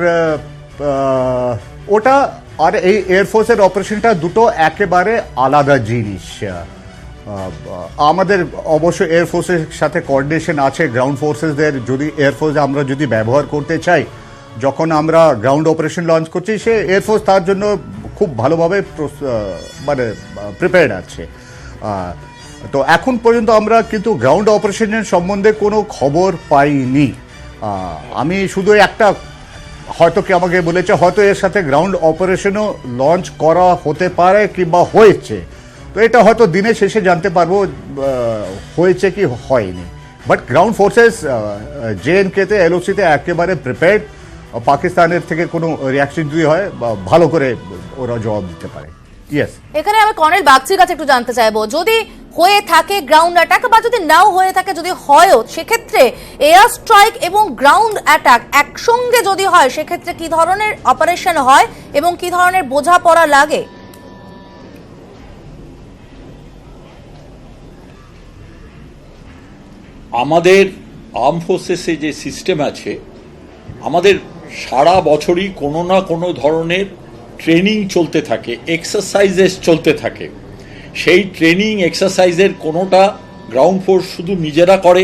ওটা আর এই এয়ারফোর্সের অপারেশনটা দুটো একেবারে আলাদা জিনিস। আমাদের অবশ্য এয়ারফোর্সের সাথে কোঅর্ডিনেশন আছে গ্রাউন্ড ফোর্সেসদের। যদি এয়ারফোর্স আমরা যদি ব্যবহার করতে চাই, যখন আমরা গ্রাউন্ড অপারেশন লঞ্চ করছি, সে এয়ারফোর্স তার জন্য খুব ভালোভাবে মানে প্রিপেয়ার্ড আছে। তো এখন পর্যন্ত আমরা কিন্তু গ্রাউন্ড অপারেশনের সম্বন্ধে কোনো খবর পাইনি। আমি শুধু একটা হয়তো কি আমাকে বলেছে হয়তো এর সাথে গ্রাউন্ড অপারেশনও লঞ্চ করা হতে পারে কিংবা হয়েছে, তো এটা হয়তো দিনের শেষে জানতে পারবো হয়েছে কি হয়নি। বাট গ্রাউন্ড ফোর্সেস JNK-তে LOC-তে একেবারে প্রিপেয়ার্ড, পাকিস্তানের থেকে কোনো রিয়াকশন যদি হয় ভালো করে ওরা জবাব দিতে পারে। ইয়েস, এখানে আমি কর্নেল বাগচির কাছে একটু জানতে চাইবো, যদি হয়ে থাকে গ্রাউন্ড অ্যাটাক বা যদি নাও হয়ে থাকে, যদি হয়ও সেক্ষেত্রে এয়ার স্ট্রাইক এবং গ্রাউন্ড অ্যাটাক একসঙ্গে যদি হয় সেক্ষেত্রে কি ধরনের অপারেশন হয় এবং কি ধরনের বোঝাপড়া লাগে? আমাদের আর্ম ফোর্সেসে যে সিস্টেম আছে, আমাদের সারা বছরই কোনো না কোনো ধরনের ট্রেনিং চলতে থাকে, এক্সারসাইজেস চলতে থাকে। সেই ট্রেনিং এক্সারসাইজের কোনোটা গ্রাউন্ড ফোর্স শুধু নিজেরা করে,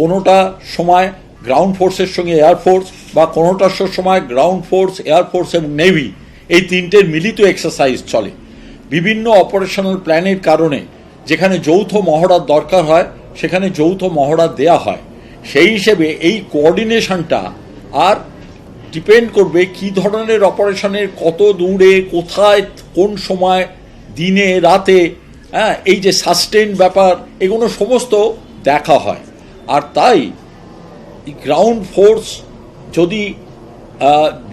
কোনোটা সময় গ্রাউন্ড ফোর্সের সঙ্গে এয়ারফোর্স, বা কোনোটার সময় গ্রাউন্ড ফোর্স, এয়ারফোর্স এবং নেভি, এই তিনটের মিলিত এক্সারসাইজ চলে। বিভিন্ন অপারেশনাল প্ল্যানের কারণে যেখানে যৌথ মহড়ার দরকার হয় সেখানে যৌথ মহড়া দেয়া হয়। সেই হিসেবে এই কোঅর্ডিনেশনটা আর ডিপেন্ড করবে কি ধরনের অপারেশনের কত দূরে, কোথায়, কোন সময়, দিনে রাতে, হ্যাঁ, এই যে সাস্টেন ব্যাপার, এগুলো সমস্ত দেখা হয়। আর তাই গ্রাউন্ড ফোর্স যদি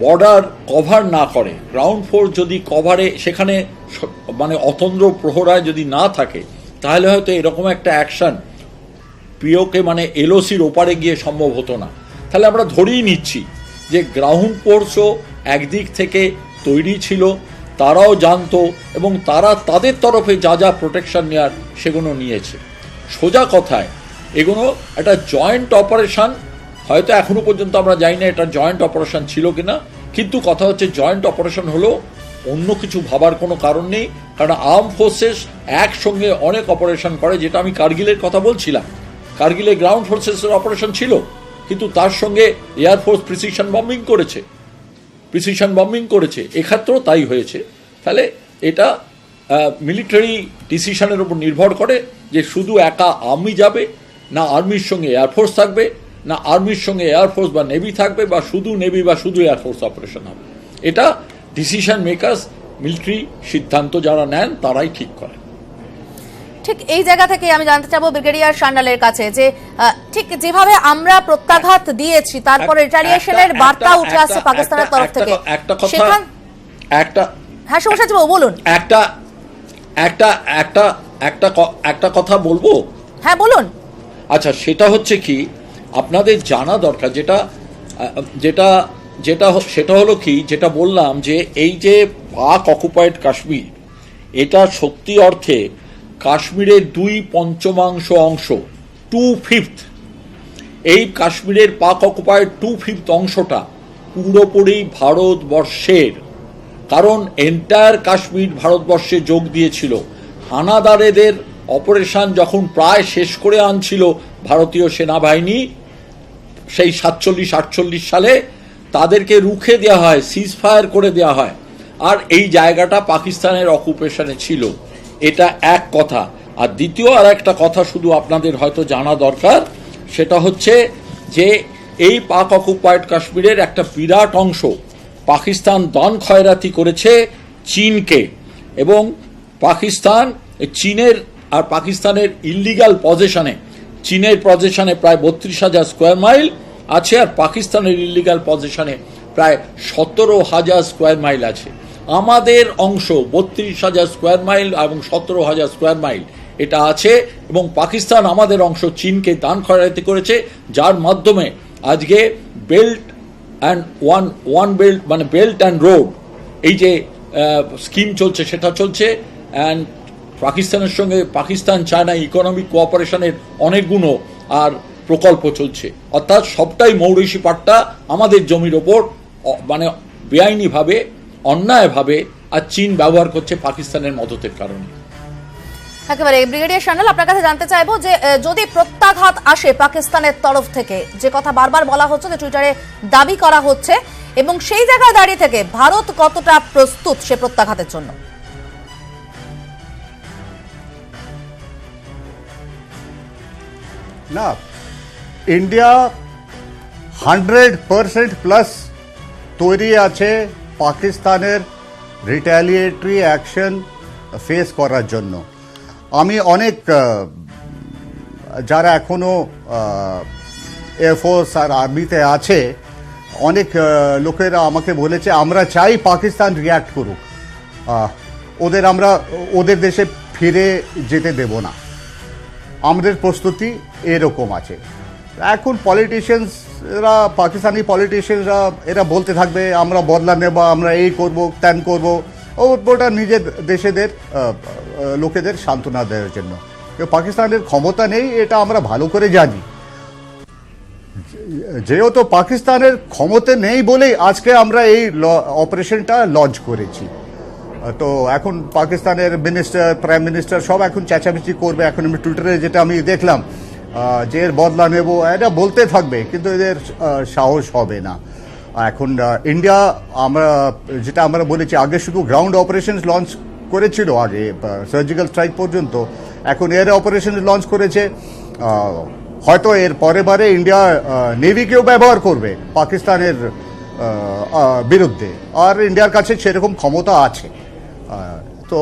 বর্ডার কভার না করে, গ্রাউন্ড ফোর্স যদি কভারে সেখানে মানে অতন্দ্র প্রহরায় যদি না থাকে, তাহলে হয়তো এরকম একটা অ্যাকশন পিওকে মানে LOC-র ওপারে গিয়ে সম্ভব হতো না। তাহলে আমরা ধরেই নিচ্ছি যে গ্রাউন্ড ফোর্সও একদিক থেকে তৈরি ছিল, তারাও জানতো এবং তারা তাদের তরফে যা যা প্রোটেকশন নেওয়ার সেগুলো নিয়েছে। সোজা কথায় এগুলো একটা জয়েন্ট অপারেশন, হয়তো এখনো পর্যন্ত আমরা জানি না এটা জয়েন্ট অপারেশন ছিল কিনা, কিন্তু কথা হচ্ছে জয়েন্ট অপারেশন হলো, অন্য কিছু ভাবার কোনো কারণ নেই। কারণ আর্ম ফোর্সেস একসঙ্গে অনেক অপারেশন করে, যেটা আমি কার্গিলের কথা বলছিলাম। কার্গিলে গ্রাউন্ড ফোর্সেসের অপারেশন ছিল, কিন্তু তার সঙ্গে এয়ারফোর্স প্রিসিশন বম্বিং করেছে, এক্ষেত্রেও তাই হয়েছে। তাহলে এটা মিলিটারি ডিসিশনের উপর নির্ভর করে যে শুধু একা আর্মি যাবে, না আর্মির সঙ্গে এয়ারফোর্স থাকবে, না আর্মির সঙ্গে এয়ারফোর্স বা নেভি থাকবে, বা শুধু নেভি বা শুধু এয়ারফোর্স অপারেশন হবে। এটা ডিসিশন মেকার্স, মিলিটারি সিদ্ধান্ত যারা নেন তারাই ঠিক করেন। ঠিক এই জায়গা থেকে আমি জানতে চাবো ব্রিগেডিয়ার সান্যালের কাছে যে ঠিক যেভাবে আমরা প্রত্যাঘাত দিয়েছি, তারপর রিটালিয়েশনের বার্তা উঠে আসছে পাকিস্তানের তরফ থেকে, হ্যাঁ সমস্যা বলুন। একটা কথা বলবো? হ্যাঁ বলুন। আচ্ছা, সেটা হচ্ছে কি আপনাদের জানা দরকার, সেটা হলো কি, যেটা বললাম যে এই যে পাক অকুপাইড কাশ্মীর, এটা সত্যি অর্থে কাশ্মীরের 2/5 অংশ, 2/5। এই কাশ্মীরের পাক অকুপাইড 2/5 অংশটা পুরোপুরি ভারতবর্ষের, কারণ এন্টায়ার কাশ্মীর ভারতবর্ষে যোগ দিয়েছিল। হানাদারেদের অপারেশন যখন প্রায় শেষ করে আনছিল ভারতীয় সেনাবাহিনী সেই 47-48 সালে, তাদেরকে রুখে দেওয়া হয়, সিজ ফায়ার করে দেওয়া হয়, আর এই জায়গাটা পাকিস্তানের অকুপেশনে ছিল। এটা এক কথা। আর দ্বিতীয় আর একটা কথা শুধু আপনাদের হয়তো জানা দরকার, সেটা হচ্ছে যে এই পাক অকুপাইড কাশ্মীরের একটা বিরাট অংশ পাকিস্তান দান খয়রাতি করেছে চীনকে, এবং পাকিস্তান চীনের আর পাকিস্তানের ইল্লিগাল পজেশনে, চীনের পজেশনে প্রায় 32,000 স্কোয়ার মাইল আছে, আর পাকিস্তানের ইল্লিগাল পজেশনে প্রায় 17,000 স্কোয়ার মাইল আছে। আমাদের অংশ 32,000 স্কোয়ার মাইল এবং 17,000 স্কোয়ার মাইল এটা আছে, এবং পাকিস্তান আমাদের অংশ চীনকে দান খয়রাতি করেছে, যার মাধ্যমে আজকে বেল্ট অ্যান্ড ওয়ান বেল্ট মানে বেল্ট অ্যান্ড রোড এই যে স্কিম চলছে সেটা চলছে, অ্যান্ড পাকিস্তানের সঙ্গে পাকিস্তান চায়না ইকোনমিক কোঅপারেশনের অনেকগুলো আর প্রকল্প চলছে। অর্থাৎ সবটাই মৌরিশি পাট্টা আমাদের জমির ওপর মানে বেআইনিভাবে, অন্যায়ভাবে আর চীন ব্যবহার করছে পাকিস্তানের মদতের কারণে। একেবারে ব্রিগেডিয়ার সান্যাল, আপনার কাছে জানতে চাইবো যে যদি প্রত্যাঘাত আসে পাকিস্তানের তরফ থেকে, যে কথা বারবার বলা হচ্ছে, যে টুইটারে দাবি করা হচ্ছে, এবং সেই জায়গায় দাঁড়িয়ে থেকে ভারত কতটা প্রস্তুত সে প্রত্যাঘাতের জন্য? না, ইন্ডিয়া 100% প্লাস তৈরি আছে পাকিস্তানের রিট্যালিয়েটরি অ্যাকশন ফেস করার জন্য। আমি অনেক যারা এখনো এয়ারফোর্স আর আর্মিতে আছে, অনেক লোকেরা আমাকে বলেছে আমরা চাই পাকিস্তান রিয়্যাক্ট করুক, আমরা ওদের দেশে ফিরে যেতে দেব না। আমাদের প্রস্তুতি এরকম আছে। এখন পলিটিশিয়ানসরা, পাকিস্তানি পলিটিশিয়ানরা এরা বলতে থাকবে আমরা বদলা নেব, আমরা এই করব ত্যান করব, ওটা নিজের দেশেদের লোকেদের সান্ত্বনা দেওয়ার জন্য। পাকিস্তানের ক্ষমতা নেই, এটা আমরা ভালো করে জানি। যেহেতু পাকিস্তানের ক্ষমতা নেই বলেই আজকে আমরা এই অপারেশনটা লঞ্চ করেছি। তো এখন পাকিস্তানের মিনিস্টার, প্রাইম মিনিস্টার সব এখন চেঁচামেচি করবে। এখন আমি টুইটারে যেটা আমি দেখলাম যে এর বদলা নেব, এটা বলতে থাকবে, কিন্তু এদের সাহস হবে না। এখন ইন্ডিয়া, যেটা আমরা বলেছি আগে শুধু গ্রাউন্ড অপারেশন লঞ্চ করেছিল, আগে সার্জিক্যাল স্ট্রাইক পর্যন্ত, এখন এয়ার অপারেশন লঞ্চ করেছে। হয়তো এর পরের বারে ইন্ডিয়া নেভিকেও ব্যবহার করবে পাকিস্তানের বিরুদ্ধে, আর ইন্ডিয়ার কাছে সেরকম ক্ষমতা আছে। তো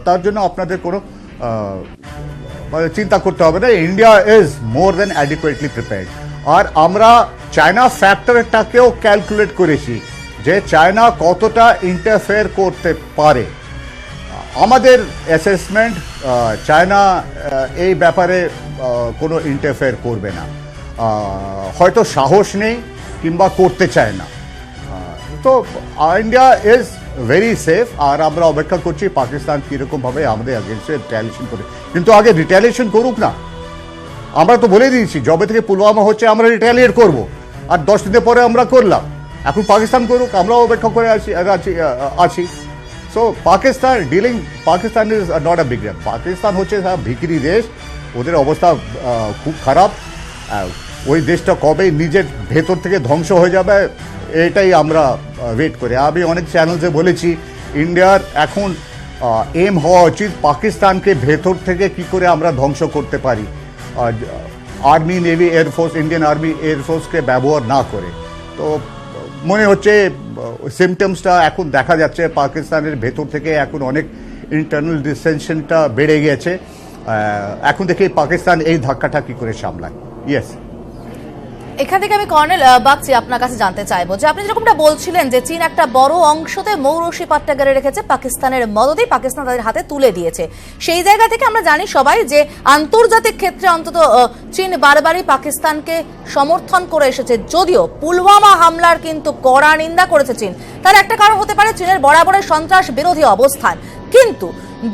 তার জন্য আপনাদের কোনো চিন্তা করতে হবে না। India is more than adequately prepared. আর আমরা চায়না ফ্যাক্টরটাকেও ক্যালকুলেট করেছি যে চায়না কতটা ইন্টারফেয়ার করতে পারে। আমাদের অ্যাসেসমেন্ট চায়না এই ব্যাপারে কোনো ইন্টারফেয়ার করবে না, হয়তো সাহস নেই কিংবা করতে চায় না। তো ইন্ডিয়া ইজ ভেরি সেফ। আর আমরা অপেক্ষা করছি পাকিস্তান কীরকমভাবে আমাদের আগেনস্টে রিট্যালিয়েশন করে, কিন্তু আগে রিট্যালিয়েশন করুক না। আমরা তো বলে দিয়েছি যবে থেকে পুলওয়ামা হচ্ছে আমরা রিট্যালিয়েট করব, আর 10 দিনের পরে আমরা করলাম। এখন পাকিস্তান করুক, আমরাও অপেক্ষা করে আছি। So Pakistan is not a big dam. Pakistan হচ্ছে ভিখিরি দেশ, ওদের অবস্থা খুব খারাপ। ওই দেশটা কবে নিজের ভেতর থেকে ধ্বংস হয়ে যাবে এটাই আমরা ওয়েট করি। আমি অনেক চ্যানেলসে বলেছি ইন্ডিয়ার এখন এম হওয়া উচিত পাকিস্তানকে ভেতর থেকে কি করে আমরা ধ্বংস করতে পারি, army, navy, air force, Indian army এয়ারফোর্সকে ব্যবহার না করে। তো মনে হচ্ছে সিমটমসটা এখন দেখা যাচ্ছে পাকিস্তানের ভেতর থেকে এখন অনেক ইন্টারনাল ডিসেনশনটা বেড়ে গেছে। এখন দেখে পাকিস্তান এই ধাক্কাটা কি করে সামলায়। ইয়েস, এখান থেকে আমি কর্নেল বাগচি আপনার কাছে জানতে চাইবো যে আপনি যেরকমটা বলছিলেন যে চীন একটা বড় অংশতে মৌরসি পাট্টা গেড়ে রেখেছে, পাকিস্তানের মদদেই পাকিস্তান তাদের হাতে তুলে দিয়েছে। সেই জায়গা থেকে আমরা জানি সবাই যে আন্তর্জাতিক ক্ষেত্রে অন্তত চীন বারবারই পাকিস্তানকে সমর্থন করে এসেছে, যদিও পুলওয়ামা হামলার কিন্তু কড়া নিন্দা করেছে চীন। তার একটা কারণ হতে পারে চীনের বরাবরের সন্ত্রাস বিরোধী অবস্থান। কিন্তু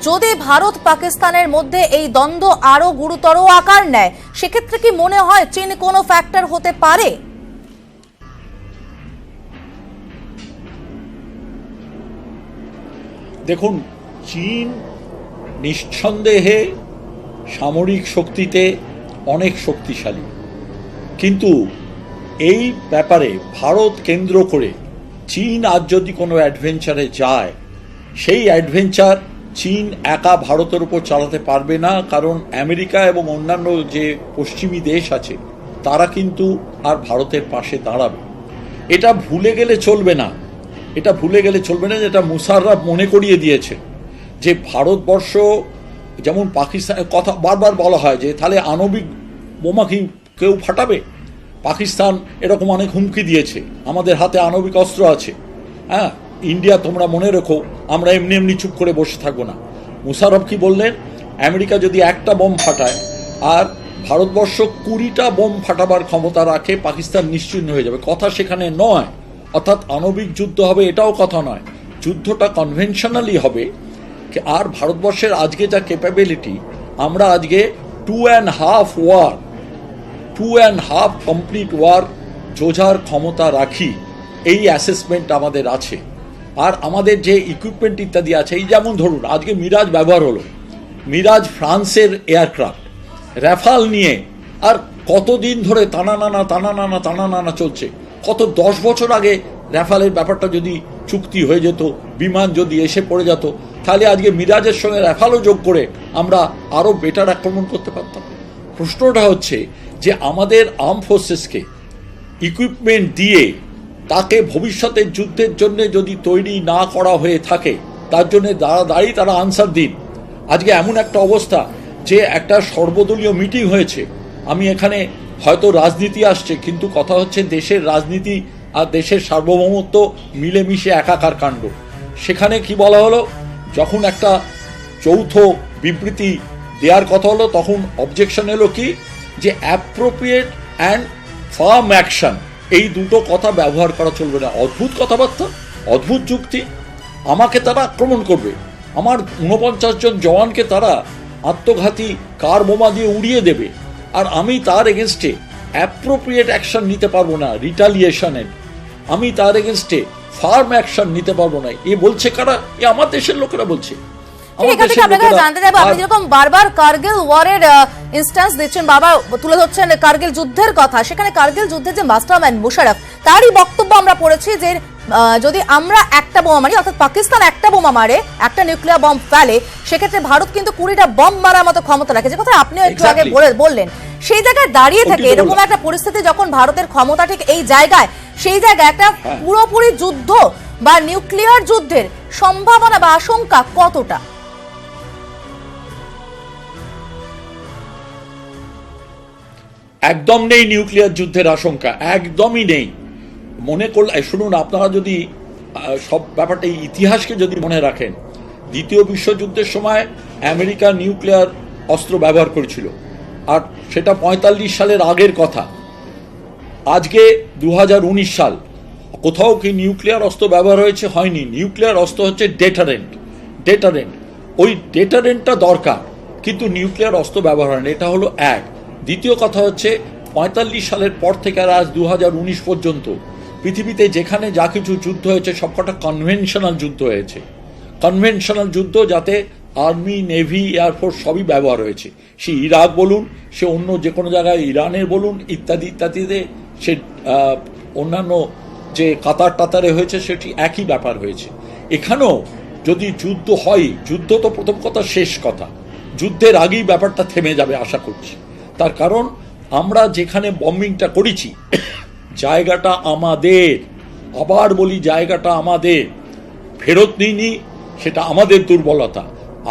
যদি ভারত পাকিস্তানের মধ্যে এই দ্বন্দ্ব আরো গুরুতর আকার নেয়, সেক্ষেত্রে কি মনে হয় চীন কোনো ফ্যাক্টর হতে পারে? দেখুন, চীন নিঃসন্দেহে সামরিক শক্তিতে অনেক শক্তিশালী, কিন্তু এই ব্যাপারে ভারত কেন্দ্র করে চীন আজ যদি কোনো অ্যাডভেঞ্চারে যায়, সেই অ্যাডভেঞ্চার চীন একা ভারতের উপর চালাতে পারবে না। কারণ আমেরিকা এবং অন্যান্য যে পশ্চিমী দেশ আছে তারা কিন্তু আর ভারতের পাশে দাঁড়াবে। এটা ভুলে গেলে চলবে না, যেটা মুশাররফ মনে করিয়ে দিয়েছে যে ভারতবর্ষ যেমন পাকিস্তানের কথা বারবার বলা হয় যে তাহলে আণবিক বোমা কি কেউ ফাটাবে? পাকিস্তান এরকম অনেক হুমকি দিয়েছে, আমাদের হাতে আণবিক অস্ত্র আছে। হ্যাঁ, ইন্ডিয়া তোমরা মনে রেখো, আমরা এমনি এমনি চুপ করে বসে থাকবো না। মুশাররফ কি বললেন, আমেরিকা যদি একটা বোম ফাটায় আর ভারতবর্ষ 20টা বোম ফাটাবার ক্ষমতা রাখে, পাকিস্তান নিশ্চিহ্ন হয়ে যাবে। কথা সেখানে নয়, অর্থাৎ আণবিক যুদ্ধ হবে এটাও কথা নয়, যুদ্ধটা কনভেনশনালি হবে। আর ভারতবর্ষের আজকে যা ক্যাপাবিলিটি, আমরা আজকে 2.5 কমপ্লিট ওয়ার যোজার ক্ষমতা রাখি, এই অ্যাসেসমেন্ট আমাদের আছে। আর আমাদের যে ইকুইপমেন্ট ইত্যাদি আছে, এই যেমন ধরুন আজকে মিরাজ ব্যবহার হলো, মিরাজ ফ্রান্সের এয়ারক্রাফট, রাফাল নিয়ে আর কতদিন ধরে টানা চলছে। কত 10 বছর আগে রাফালের ব্যাপারটা যদি চুক্তি হয়ে যেত, বিমান যদি এসে পড়ে যেত, তাহলে আজকে মিরাজের সঙ্গে রাফালও যোগ করে আমরা আরও বেটার আক্রমণ করতে পারতাম। প্রশ্নটা হচ্ছে যে আমাদের আর্ম ফোর্সেসকে ইকুইপমেন্ট দিয়ে তাকে ভবিষ্যতের যুদ্ধের জন্য যদি তৈরি না করা হয়ে থাকে, তার জন্য দাঁড়িয়ে তারা আনসার দিন। আজকে এমন একটা অবস্থা যে একটা সর্বদলীয় মিটিং হয়েছে, আমি এখানে হয়তো রাজনীতি আসছে, কিন্তু কথা হচ্ছে দেশের রাজনীতি আর দেশের সার্বভৌমত্ব মিলেমিশে একাকার কাণ্ড। সেখানে কি বলা হলো, যখন একটা যৌথ বিবৃতি দেওয়ার কথা হলো, তখন অবজেকশন এলো কি, যে অ্যাপ্রোপ্রিয়েট অ্যান্ড ফার্ম অ্যাকশন, এই দুটো কথা ব্যবহার করা চলবে না। অদ্ভুত কথাবার্তা, অদ্ভুত যুক্তি। আমাকে তারা আক্রমণ করবে, আমার 49 জন জওয়ানকে তারা আত্মঘাতী কার বোমা দিয়ে উড়িয়ে দেবে, আর আমি তার এগেনস্টে অ্যাপ্রোপ্রিয়েট অ্যাকশন নিতে পারবো না, রিটালিয়েশনের। আমি তার এগেনস্টে ফার্ম অ্যাকশন নিতে পারবো না। এ বলছে কারা? এ আমার দেশের লোকেরা বলছে। জানতে চাইবো, আপনি যেরকম বারবার কার্গিল ওয়ারের ইনস্ট্যান্স দিচ্ছেন, বারবার তুলে ধরছেন কার্গিল যুদ্ধের কথা, সেখানে কার্গিল যুদ্ধের যে মাস্টারমাইন্ড মুশারফ, তারই বক্তব্য আমরা পড়েছি যে যদি আমরা একটা বোমা মারি, অর্থাৎ পাকিস্তান একটা বোমা মারে, একটা নিউক্লিয়ার বম্ব ফেলে, সেক্ষেত্রে ভারত কিন্তু 20টা বম্ব মারার মতো ক্ষমতা রাখে, যে কথা আপনিও একটু আগে বললেন। সেই জায়গায় দাঁড়িয়ে থেকে এরকম একটা পরিস্থিতি যখন ভারতের ক্ষমতা ঠিক এই জায়গায়, সেই জায়গায় একটা পুরোপুরি যুদ্ধ বা নিউক্লিয়ার যুদ্ধের সম্ভাবনা বা আশঙ্কা কতটা? একদম নেই নিউক্লিয়ার যুদ্ধের আশঙ্কা, একদমই নেই। মনে করলে শুনুন, আপনারা যদি সব ব্যাপারটা ইতিহাসকে যদি মনে রাখেন, দ্বিতীয় বিশ্বযুদ্ধের সময় আমেরিকা নিউক্লিয়ার অস্ত্র ব্যবহার করেছিল, আর সেটা 45 সালের আগের কথা। আজকে 2019 সাল, কোথাও কি নিউক্লিয়ার অস্ত্র ব্যবহার হয়েছে? হয়নি। নিউক্লিয়ার অস্ত্র হচ্ছে ডেটারেন্ট। ওই ডেটারেন্টটা দরকার, কিন্তু নিউক্লিয়ার অস্ত্র ব্যবহার হয়নি। এটা হলো এক। দ্বিতীয় কথা হচ্ছে 45 সালের পর থেকে আর আজ 2019 পর্যন্ত পৃথিবীতে যেখানে যা কিছু যুদ্ধ হয়েছে সবকটা কনভেনশনাল যুদ্ধ হয়েছে। কনভেনশনাল যুদ্ধ, যাতে আর্মি, নেভি, এয়ারফোর্স সবই ব্যবহার হয়েছে। সে ইরাক বলুন, সে অন্য যে কোনো জায়গায় ইরানের বলুন, ইত্যাদি ইত্যাদিতে, সে অন্যান্য যে কাতারে হয়েছে, সেটি একই ব্যাপার হয়েছে। এখানেও যদি যুদ্ধ হয়, যুদ্ধ তো প্রথম কথা, শেষ কথা, যুদ্ধের আগেই ব্যাপারটা থেমে যাবে আশা করছি। তার কারণ আমরা যেখানে বম্বিংটা করেছি, জায়গাটা আমাদের, আবার বলি জায়গাটা আমাদের, ফেরত নিইনি, সেটা আমাদের দুর্বলতা।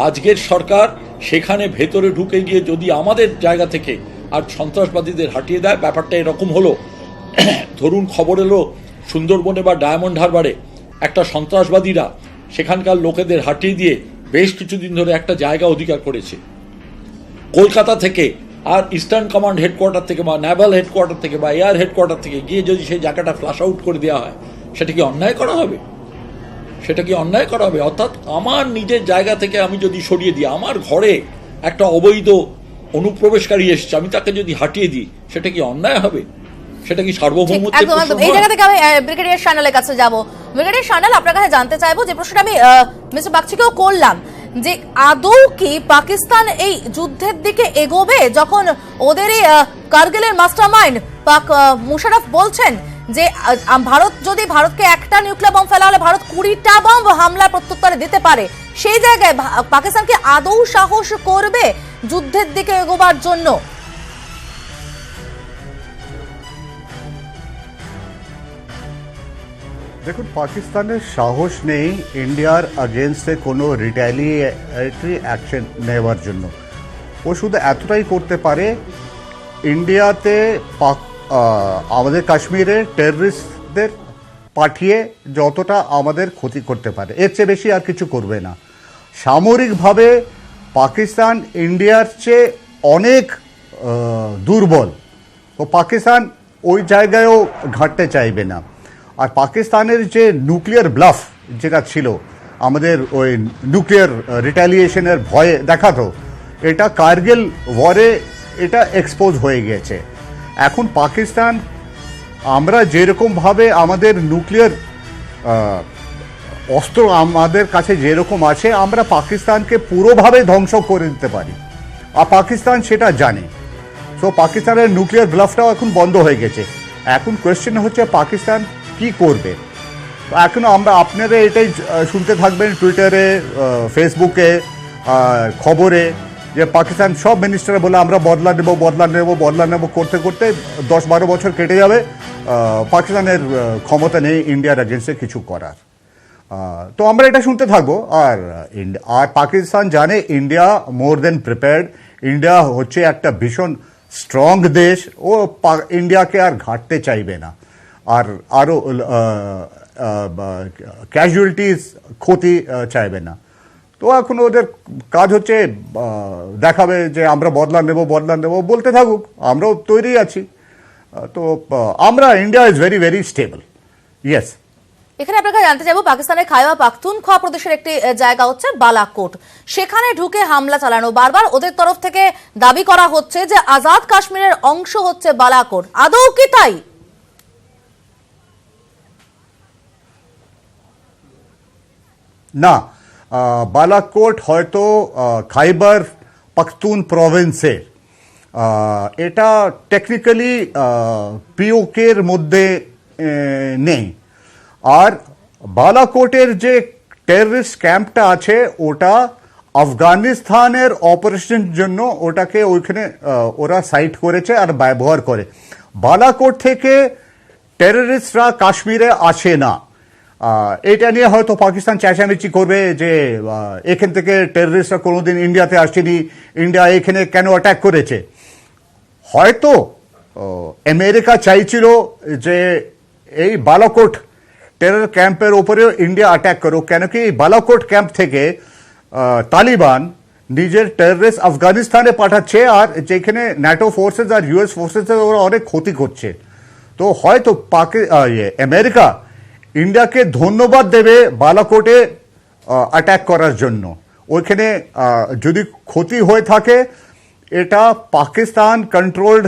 আজকের সরকার সেখানে ভেতরে ঢুকে গিয়ে যদি আমাদের জায়গা থেকে আর সন্ত্রাসবাদীদের হাঁটিয়ে দেয়, ব্যাপারটা এরকম হলো, ধরুন খবর এলো সুন্দরবনে বা ডায়মন্ড হারবারে একটা সন্ত্রাসবাদীরা সেখানকার লোকেদের হাঁটিয়ে দিয়ে বেশ কিছুদিন ধরে একটা জায়গা অধিকার করেছে। কলকাতা থেকে আর ইস্টার্ন কমান্ড হেডকোয়ার্টার থেকে বা নেভাল হেডকোয়ার্টার থেকে বা এয়ার হেডকোয়ার্টার থেকে গিয়ে যদি সেই জায়গাটা ফ্লাশ আউট করে দেওয়া হয়, সেটা কি অন্যায় করা হবে? সেটা কি অন্যায় করা হবে? অর্থাৎ আমার নিজের জায়গা থেকে আমি যদি সরিয়ে দিই, আমার ঘরে একটা অবৈধ অনুপ্রবেশকারী এসছে, আমি তাকে যদি হাঁটিয়ে দিই, সেটা কি অন্যায় হবে? সেটা কি সার্বভৌমত্বের প্রশ্ন? এই জায়গা থেকে আমি ব্রিগেডিয়ার সান্যালের কাছে যাব। ব্রিগেডিয়ার সান্যাল, আপনার কাছে জানতে চাইবো, যে প্রশ্নটা আমি মিস্টার বাগচিকেও করলাম, যে আদৌ কি পাকিস্তান এই যুদ্ধের দিকে এগোবে, যখন ওদেরই কার্গিলের মাস্টারমাইন্ড মুশারফ বলছেন যে ভারত যদি ভারতকে একটা নিউক্লিয়ার বম্ব ফেলা হলে ভারত 20টা বম্ব হামলার প্রত্যুত্তরে দিতে পারে, সেই জায়গায় পাকিস্তান কি আদৌ সাহস করবে যুদ্ধের দিকে এগোবার জন্য? দেখুন, পাকিস্তানের সাহস নেই ইন্ডিয়ার আগেনস্টে কোনো রিটালিয়েটরি অ্যাকশন নেওয়ার জন্য। ও শুধু এতটাই করতে পারে, ইন্ডিয়াতে আমাদের কাশ্মীরে টেররিস্টদের পাঠিয়ে যতটা আমাদের ক্ষতি করতে পারে, এর চেয়ে বেশি আর কিছু করবে না। সামরিকভাবে পাকিস্তান ইন্ডিয়ার চেয়ে অনেক দুর্বল, তো পাকিস্তান ওই জায়গায়ও ঘাঁটতে চাইবে না। আর পাকিস্তানের যে নিউক্লিয়ার ব্লাফ যেটা ছিল, আমাদের ওই নিউক্লিয়ার রিটালিয়েশনের ভয়ে দেখাতো, এটা কার্গিল ওয়ারে এটা এক্সপোজ হয়ে গেছে। এখন পাকিস্তান, আমরা যেরকমভাবে আমাদের নিউক্লিয়ার অস্ত্র আমাদের কাছে যেরকম আছে, আমরা পাকিস্তানকে পুরোভাবে ধ্বংস করে দিতে পারি, আর পাকিস্তান সেটা জানে। সো পাকিস্তানের নিউক্লিয়ার ব্লাফটাও এখন বন্ধ হয়ে গেছে। এখন কোয়েশ্চেন হচ্ছে পাকিস্তান কি করবে। এখন আপনারা এটাই শুনতে থাকবেন টুইটারে, ফেসবুকে, খবরে, যে পাকিস্তান সব মিনিস্টার বলে আমরা বদলা নেব করতে করতে 10-12 বছর কেটে যাবে, পাকিস্তানের ক্ষমতা নেই ইন্ডিয়ার এগেনস্টে কিছু করার। তো আমরা এটা শুনতে থাকবো। আর পাকিস্তান জানে ইন্ডিয়া মোর দেন প্রিপেয়ার্ড, ইন্ডিয়া হচ্ছে একটা ভীষণ স্ট্রং দেশ, ও ইন্ডিয়াকে আর ঘাটতে চাইবে না, আর আরও ক্যাজুয়ালিটিস ক্ষতি চাইবে না। তো এখন ওদের কাজ হচ্ছে দেখাবে যে আমরা বদলা নেব বলতে থাকুক, আমরাও তৈরি আছি। তো আমরা India is very very stable. Yes, এখানে আপনাকে জানতে চাইবো, পাকিস্তানের খাইবার পাখতুনখোয়া প্রদেশের একটি জায়গা হচ্ছে বালাকোট, সেখানে ঢুকে হামলা চালানো, বারবার ওদের তরফ থেকে দাবি করা হচ্ছে যে আজাদ কাশ্মীরের অংশ হচ্ছে বালাকোট। আদৌ কি তাই? না, বালাকোট হয়তো খাইবার পাখতুন প্রভিন্সের, এটা টেকনিক্যালি পিওকের মধ্যে নেই। আর বালাকোটের যে টেররিস্ট ক্যাম্পটা আছে ওটা আফগানিস্তানের অপারেশনের জন্য ওটাকে ওইখানে ওরা সাইট করেছে আর ব্যবহার করে। বালাকোট থেকে টেররিস্টরা কাশ্মীরে আসে না। এটা নিয়ে হয়তো পাকিস্তান চেঁচামেচি করবে যে এখান থেকে টেররিস্টরা কোনোদিন ইন্ডিয়াতে আসেনি, ইন্ডিয়া এখানে কেন অ্যাটাক করেছে। হয়তো আমেরিকা চাইছিল যে এই বালাকোট টেরর ক্যাম্পের উপরেও ইন্ডিয়া অ্যাটাক করুক, কেন কি বালাকোট ক্যাম্প থেকে তালিবান নিজের টেররিস্ট আফগানিস্তানে পাঠাচ্ছে, আর যেখানে ন্যাটো ফোর্সেস আর ইউএস ফোর্সেসের ওরা অনেক ক্ষতি করছে। তো হয়তো আমেরিকা ইন্ডিয়াকে ধন্যবাদ দেবে বালাকোটে অ্যাটাক করার জন্য। ওইখানে যদি ক্ষতি হয়ে থাকে, এটা পাকিস্তান কন্ট্রোলড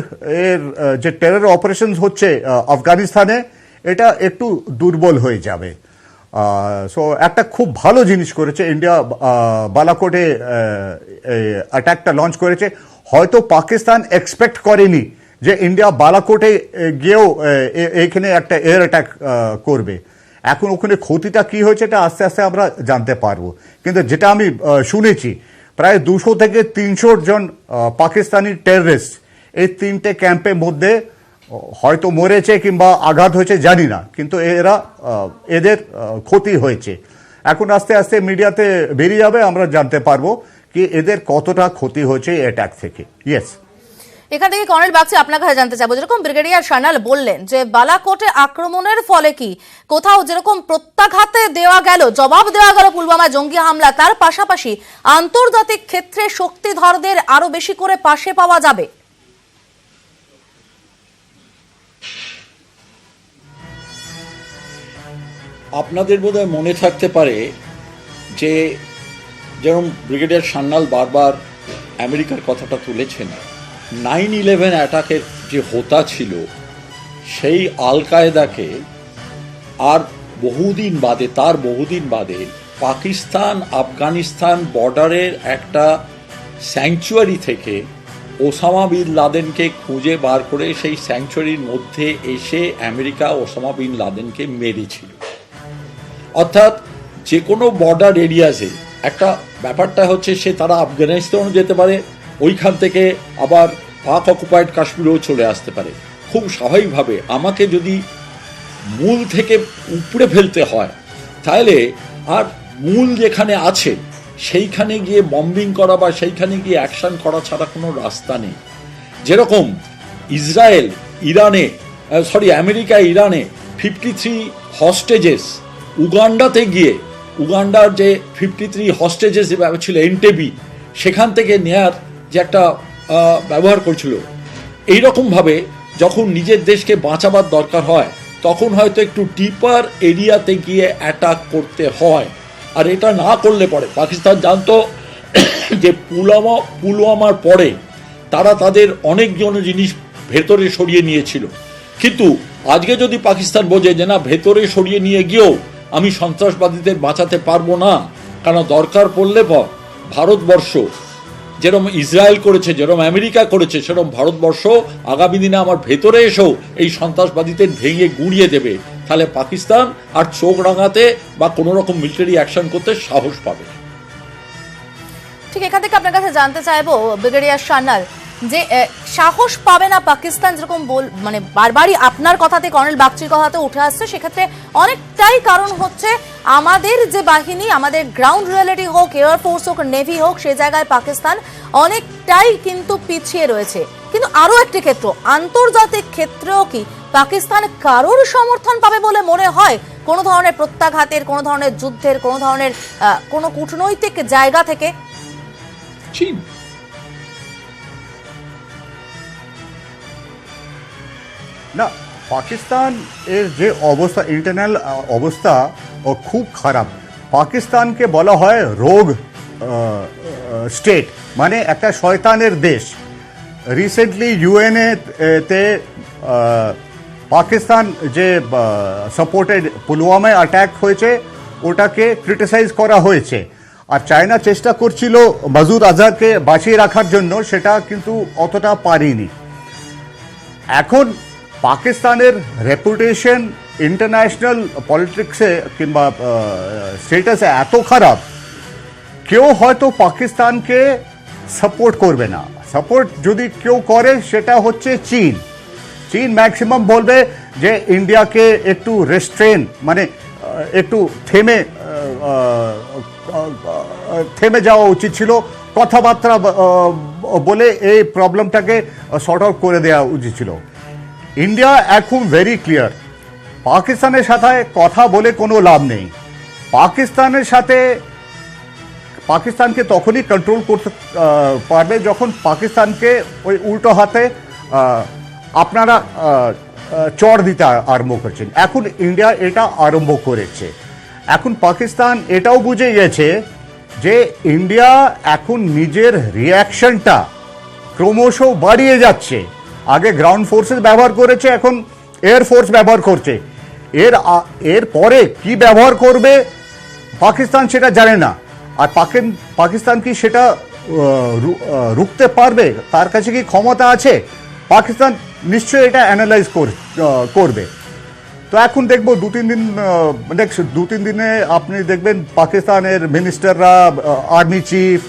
এর যে টেরর অপারেশন হচ্ছে আফগানিস্তানে, এটা একটু দুর্বল হয়ে যাবে। সো একটা খুব ভালো জিনিস করেছে ইন্ডিয়া, বালাকোটে অ্যাটাকটা লঞ্চ করেছে। হয়তো পাকিস্তান এক্সপেক্ট করেনি যে ইন্ডিয়া বালাকোটে গিয়েও এখানে একটা এয়ার অ্যাটাক করবে। এখন ওখানে ক্ষতিটা কি হয়েছে এটা আস্তে আস্তে আমরা জানতে পারবো। কিন্তু যেটা আমি শুনেছি, প্রায় 200 থেকে 300 জন পাকিস্তানি টেররিস্ট এই 3টে ক্যাম্পের মধ্যে হয়তো মরেছে কিংবা আঘাত হয়েছে জানি না, কিন্তু এদের ক্ষতি হয়েছে। এখন আস্তে আস্তে মিডিয়াতে বেরিয়ে যাবে, আমরা জানতে পারবো কি এদের কতটা ক্ষতি হয়েছে অ্যাটাক থেকে। ইয়েস, এখান থেকে কর্নেল বাগচি আপনার কাছে জানতে চাইবো, যেরকম ব্রিগেডিয়ার সান্যাল বললেন যে বালাকোটে আক্রমণের ফলে কি কোথাও যেরকম প্রত্যাঘাতে দেওয়া গেল, জবাব দেওয়া গেল পুলওয়ামা জঙ্গি হামলা, তার পাশাপাশি আন্তর্জাতিক ক্ষেত্রে শক্তিধরদের আরো বেশি করে পাশে পাওয়া যাবে? আপনাদের বোধহয় মনে থাকতে পারে যে যেরকম ব্রিগেডিয়ার সান্যাল বারবার আমেরিকার কথাটা তুলেছেন, 9/11 অ্যাটাকের যে হোতা ছিল সেই আল কায়েদাকে আর বহুদিন বাদে পাকিস্তান আফগানিস্তান বর্ডারের একটা স্যাংচুয়ারি থেকে ওসামা বিন লাদেনকে খুঁজে বার করে সেই স্যাংচুয়ারির মধ্যে এসে আমেরিকা ওসামা বিন লাদেনকে মেরেছিল। অর্থাৎ যে কোনো বর্ডার এরিয়াসে একটা ব্যাপারটা হচ্ছে সে তারা আফগানিস্তানও যেতে পারে, ওইখান থেকে আবার পাক অকুপাইড কাশ্মীরেও চলে আসতে পারে। খুব স্বাভাবিকভাবে আমাকে যদি মূল থেকে উপড়ে ফেলতে হয়, তাহলে আর মূল যেখানে আছে সেইখানে গিয়ে বম্বিং করা বা সেইখানে গিয়ে অ্যাকশন করা ছাড়া কোনো রাস্তা নেই। যেরকম আমেরিকা ইরানে 53 হস্টেজেস উগান্ডাতে গিয়ে, উগান্ডার যে 53 হস্টেজেস ছিল এনটেবি, সেখান থেকে নেয়ার যে একটা ব্যবহার করছিল। এইরকমভাবে যখন নিজের দেশকে বাঁচাবার দরকার হয় তখন হয়তো একটু ডিপার এরিয়াতে গিয়ে অ্যাটাক করতে হয়। আর এটা না করলে পরে পাকিস্তান জানতো যে পুলওয়ামার পরে তারা তাদের অনেকজন জিনিস ভেতরে সরিয়ে নিয়েছিল। কিন্তু আজকে যদি পাকিস্তান বোঝে যে না, ভেতরে সরিয়ে নিয়ে গিয়েও আমি সন্ত্রাসবাদীদের বাঁচাতে পারবো না, কারণ দরকার পড়লে ভারতবর্ষ যেরকম ইসরায়েল করেছে, যেরকম আমেরিকা করেছে, সেরকম ভারতবর্ষ আগামী দিনে আমার ভেতরে এসেও এই সন্ত্রাসবাদীদের ভেঙে গুঁড়িয়ে দেবে, তাহলে পাকিস্তান আর চোখ রাঙাতে বা কোনো রকম মিলিটারি অ্যাকশন করতে সাহস পাবে। ঠিক এখান থেকে আপনার কাছে জানতে চাইবো ব্রিগেডিয়ার সান্যাল, যে সাহস পাবে না পাকিস্তান, যেরকম মানে বারবারই আপনার কথাতে কর্নেল বাগচির কথাতে উঠে আসছে, সেক্ষেত্রে অনেকটাই কারণ হচ্ছে আমাদের যে বাহিনী, আমাদের গ্রাউন্ড রিয়ালিটি হোক, এয়ারফোর্স হোক, নেভি হোক, সে জায়গায় পাকিস্তান অনেকটাই কিন্তু পিছিয়ে রয়েছে। কিন্তু আরো একটি ক্ষেত্র, আন্তর্জাতিক ক্ষেত্রেও কি পাকিস্তান কারোর সমর্থন পাবে বলে মনে হয়? কোনো ধরনের প্রত্যাঘাতের, কোনো ধরনের যুদ্ধের, কোনো ধরনের কোনো কূটনৈতিক জায়গা থেকে? চীন, না, পাকিস্তান এর যে অবস্থা, ইন্টারনাল অবস্থা ও খুব খারাপ। পাকিস্তানকে বলা হয় রোগ স্টেট, মানে একটা শয়তানের দেশ। রিসেন্টলি ইউএনএ তে পাকিস্তান যে সাপোর্টেড পুলওয়ামায় অ্যাটাক হয়েছে ওটাকে ক্রিটিসাইজ করা হয়েছে, আর চায়না চেষ্টা করছিল মাসুদ আজহারকে বাঁচিয়ে রাখার জন্য, সেটা কিন্তু অতটা পারেনি। এখন পাকিস্তানের রেপুটেশন ইন্টারন্যাশনাল পলিটিক্সে কিংবা স্টেটাসে এত খারাপ, কেউ হয়তো পাকিস্তানকে সাপোর্ট করবে না। সাপোর্ট যদি কেউ করে সেটা হচ্ছে চীন। চীন ম্যাক্সিমাম বলবে যে ইন্ডিয়াকে একটু রেস্ট্রেন, মানে একটু থেমে যাওয়া উচিত ছিল, কথাবার্তা বলে এই প্রবলেমটাকে সর্ট আউট করে দেওয়া উচিত ছিল। ইন্ডিয়া এখন ভেরি ক্লিয়ার, পাকিস্তানের সাথে কথা বলে কোনো লাভ নেই। পাকিস্তানকে তখনই কন্ট্রোল করতে পারবে যখন পাকিস্তানকে ওই উল্টো হাতে আপনারা চড় দিতে আরম্ভ করছেন। এখন ইন্ডিয়া এটা আরম্ভ করেছে। এখন পাকিস্তান এটাও বুঝে গেছে যে ইন্ডিয়া এখন নিজের রিয়াকশনটা ক্রমশ বাড়িয়ে যাচ্ছে। আগে গ্রাউন্ড ফোর্সেস ব্যবহার করেছে, এখন এয়ার ফোর্স ব্যবহার করছে। এর পরে কি ব্যবহার করবে পাকিস্তান সেটা জানে না। আর পাকিস্তান কি সেটা রুখতে পারবে? তার কাছে কি ক্ষমতা আছে? পাকিস্তান নিশ্চয়ই এটা অ্যানালাইজ করবে। তো এখন দেখবো দু তিন দিনে আপনি দেখবেন পাকিস্তানের মিনিস্টাররা, আর্মি চিফ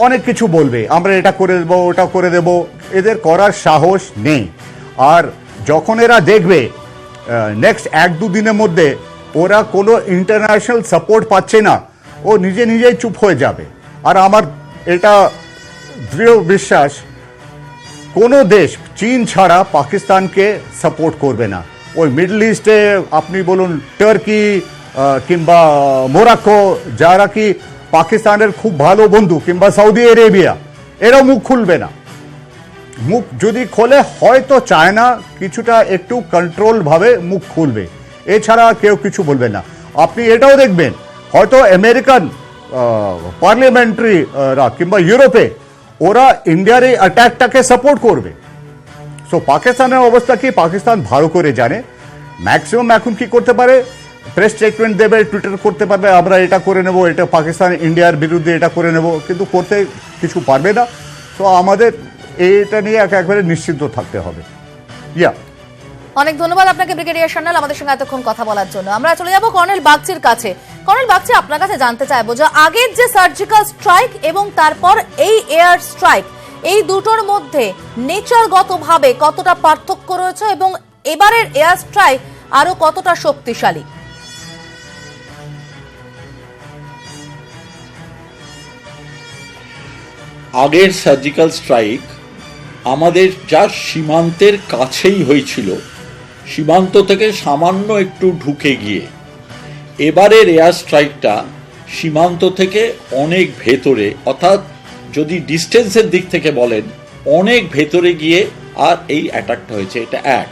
অনেক কিছু বলবে, আমরা এটা করে দেবো, ওটা করে দেবো। এদের করার সাহস নেই। আর যখন এরা দেখবে নেক্সট 1-2 দিনের মধ্যে ওরা কোনো ইন্টারন্যাশনাল সাপোর্ট পাচ্ছে না, ও নিজেই চুপ হয়ে যাবে। আর আমার এটা দৃঢ় বিশ্বাস, কোনো দেশ চীন ছাড়া পাকিস্তানকে সাপোর্ট করবে না। ওই মিডল ইস্টে আপনি বলুন টার্কি কিংবা মোরাক্কো, যারা কি পাকিস্তানের খুব ভালো বন্ধু, কিংবা সৌদি আরেবিয়া, এরাও মুখ খুলবে না। মুখ যদি খোলে হয়তো চায়না কিছুটা একটু কন্ট্রোলভাবে মুখ খুলবে, এছাড়া কেউ কিছু বলবে না। আপনি এটাও দেখবেন হয়তো আমেরিকান পার্লামেন্টারিরা কিংবা ইউরোপে ওরা ইন্ডিয়ার এই অ্যাটাকটাকে সাপোর্ট করবে। সো পাকিস্তানের অবস্থা কি পাকিস্তান ভালো করে জানে। ম্যাক্সিমাম এখন কি করতে পারে, প্রেস স্টেটমেন্ট দেবে, টুইটার করতে পারবে, আমরা এটা করে নেব, এটা পাকিস্তান ইন্ডিয়ার বিরুদ্ধে এটা করে নেব, কিন্তু করতে কিছু পারবে না। তো আমাদের এটা নিয়ে একবারে নিশ্চিন্ত থাকতে হবে। অনেক ধন্যবাদ আপনাকে ব্রিগেডিয়ার সান্যাল, আমাদের সঙ্গে এতক্ষণ কথা বলার জন্য। আমরা চলে যাব কর্নেল বাগচির কাছে। কর্নেল বাগচি, আপনার কাছে জানতে চাইবো যে আগের যে সার্জিক্যাল স্ট্রাইক এবং তারপর এই এয়ার স্ট্রাইক, এই দুটোর মধ্যে নেচারগতভাবে কতটা পার্থক্য রয়েছে এবং এবারের এয়ার স্ট্রাইক আরো কতটা শক্তিশালী? আগের সার্জিক্যাল স্ট্রাইক আমাদের যার সীমান্তের কাছেই হয়েছিল, সীমান্ত থেকে সামান্য একটু ঢুকে গিয়ে। এবারের এয়ার স্ট্রাইকটা সীমান্ত থেকে অনেক ভেতরে, অর্থাৎ যদি ডিস্টেন্সের দিক থেকে বলেন অনেক ভেতরে গিয়ে আর এই অ্যাটাকটা হয়েছে। এটা এক।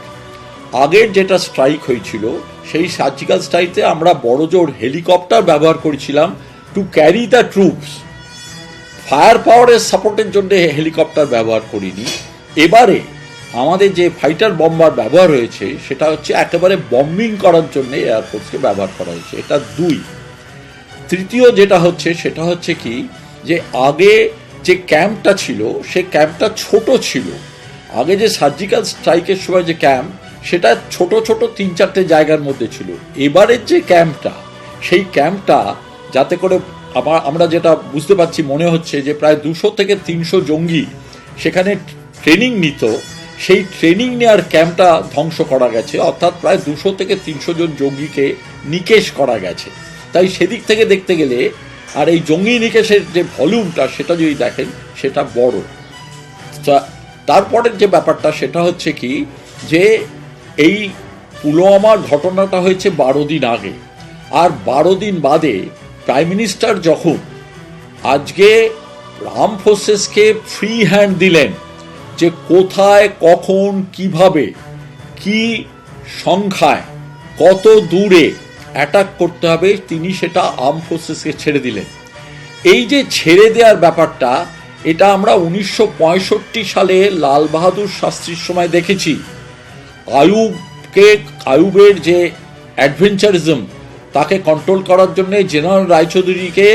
আগের যেটা স্ট্রাইক হয়েছিল সেই সার্জিক্যাল স্ট্রাইকে আমরা বড়জোর হেলিকপ্টার ব্যবহার করেছিলাম to carry the troops. Fire পাওয়ারের সাপোর্টের জন্য হেলিকপ্টার ব্যবহার করিনি। এবারে আমাদের যে ফাইটার বম্বার ব্যবহার হয়েছে সেটা হচ্ছে একেবারে বম্বিং করার জন্য এয়ারফোর্সকে ব্যবহার করা হয়েছে। এটা দুই। তৃতীয় যেটা হচ্ছে সেটা হচ্ছে কি, যে আগে যে ক্যাম্পটা ছিল সে ক্যাম্পটা ছোট ছিল। আগে যে সার্জিক্যাল স্ট্রাইকের সময় যে ক্যাম্প, সেটা ছোট ছোট 3-4টে জায়গার মধ্যে ছিল। এবারের যে ক্যাম্পটা, সেই ক্যাম্পটা যাতে করে আমরা যেটা বুঝতে পারছি, মনে হচ্ছে যে প্রায় 200 থেকে 300 জঙ্গি সেখানে ট্রেনিং নিত, সেই ট্রেনিং নেওয়ার ক্যাম্পটা ধ্বংস করা গেছে, অর্থাৎ প্রায় 200 থেকে 300 জন জঙ্গিকে নিকেশ করা গেছে। তাই সেদিক থেকে দেখতে গেলে আর এই জঙ্গি নিকেশের যে ভলিউমটা সেটা যদি দেখেন সেটা বড়। তারপরের যে ব্যাপারটা সেটা হচ্ছে কি, যে এই পুলওয়ামার ঘটনাটা হয়েছে 12 দিন আগে, আর 12 দিন বাদে প্রাইম মিনিস্টার যখন আজকে আর্ম ফোর্সেসকে ফ্রি হ্যান্ড দিলেন যে কোথায় কখন কিভাবে কি সংখ্যায় কত দূরে অ্যাটাক করতে হবে, তিনি সেটা আর্ম ফোর্সেসকে ছেড়ে দিলেন। এই যে ছেড়ে দেওয়ার ব্যাপারটা, এটা আমরা 1965 সালে লাল বাহাদুর শাস্ত্রীর সময় দেখেছি। আইয়ুবের যে অ্যাডভেঞ্চারিজম, তাকে কন্ট্রোল করার জন্য জেনারেল রায়চৌধুরীকে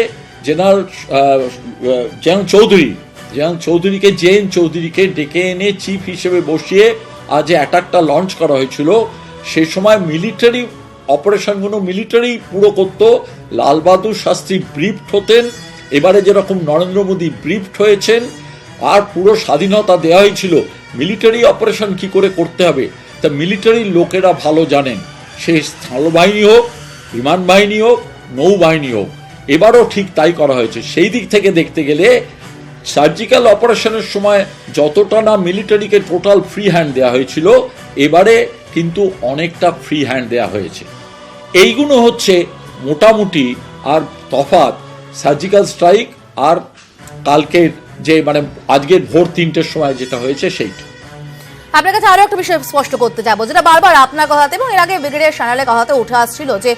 জেন চৌধুরীকে ডেকে এনে চিফ হিসেবে বসিয়ে আজ যে অ্যাটাকটা লঞ্চ করা হয়েছিল, সেই সময় মিলিটারি অপারেশনগুলো মিলিটারি পুরো করতো। লাল বাহাদুর শাস্ত্রী ব্রিফড হতেন, এবারে যেরকম নরেন্দ্র মোদী ব্রিফড হয়েছেন, আর পুরো স্বাধীনতা দেওয়া হয়েছিল মিলিটারি অপারেশন কি করে করতে হবে। তা মিলিটারি লোকেরা ভালো জানেন, সে স্থলবাহিনী হোক, বিমান বাহিনী হোক, নৌবাহিনী হোক, এবারও ঠিক তাই করা হয়েছে। সেই দিক থেকে দেখতে গেলে সার্জিক্যাল অপারেশনের সময় যতটা না মিলিটারিকে টোটাল ফ্রি হ্যান্ড দেওয়া হয়েছিল, এবারে কিন্তু অনেকটা ফ্রি হ্যান্ড দেওয়া হয়েছে। এইগুলো হচ্ছে মোটামুটি আর তফাৎ সার্জিক্যাল স্ট্রাইক আর কালকের যে আজকের ভোর 3টের সময় যেটা হয়েছে সেইটা। আপনার কাছে আরো একটা বিষয় স্পষ্ট করতে চাইবো, যেটা বারবার আপনার কথাতে এবং এর আগে ব্রিগেডিয়ার সানালের কথাতে উঠে আসছিল, যে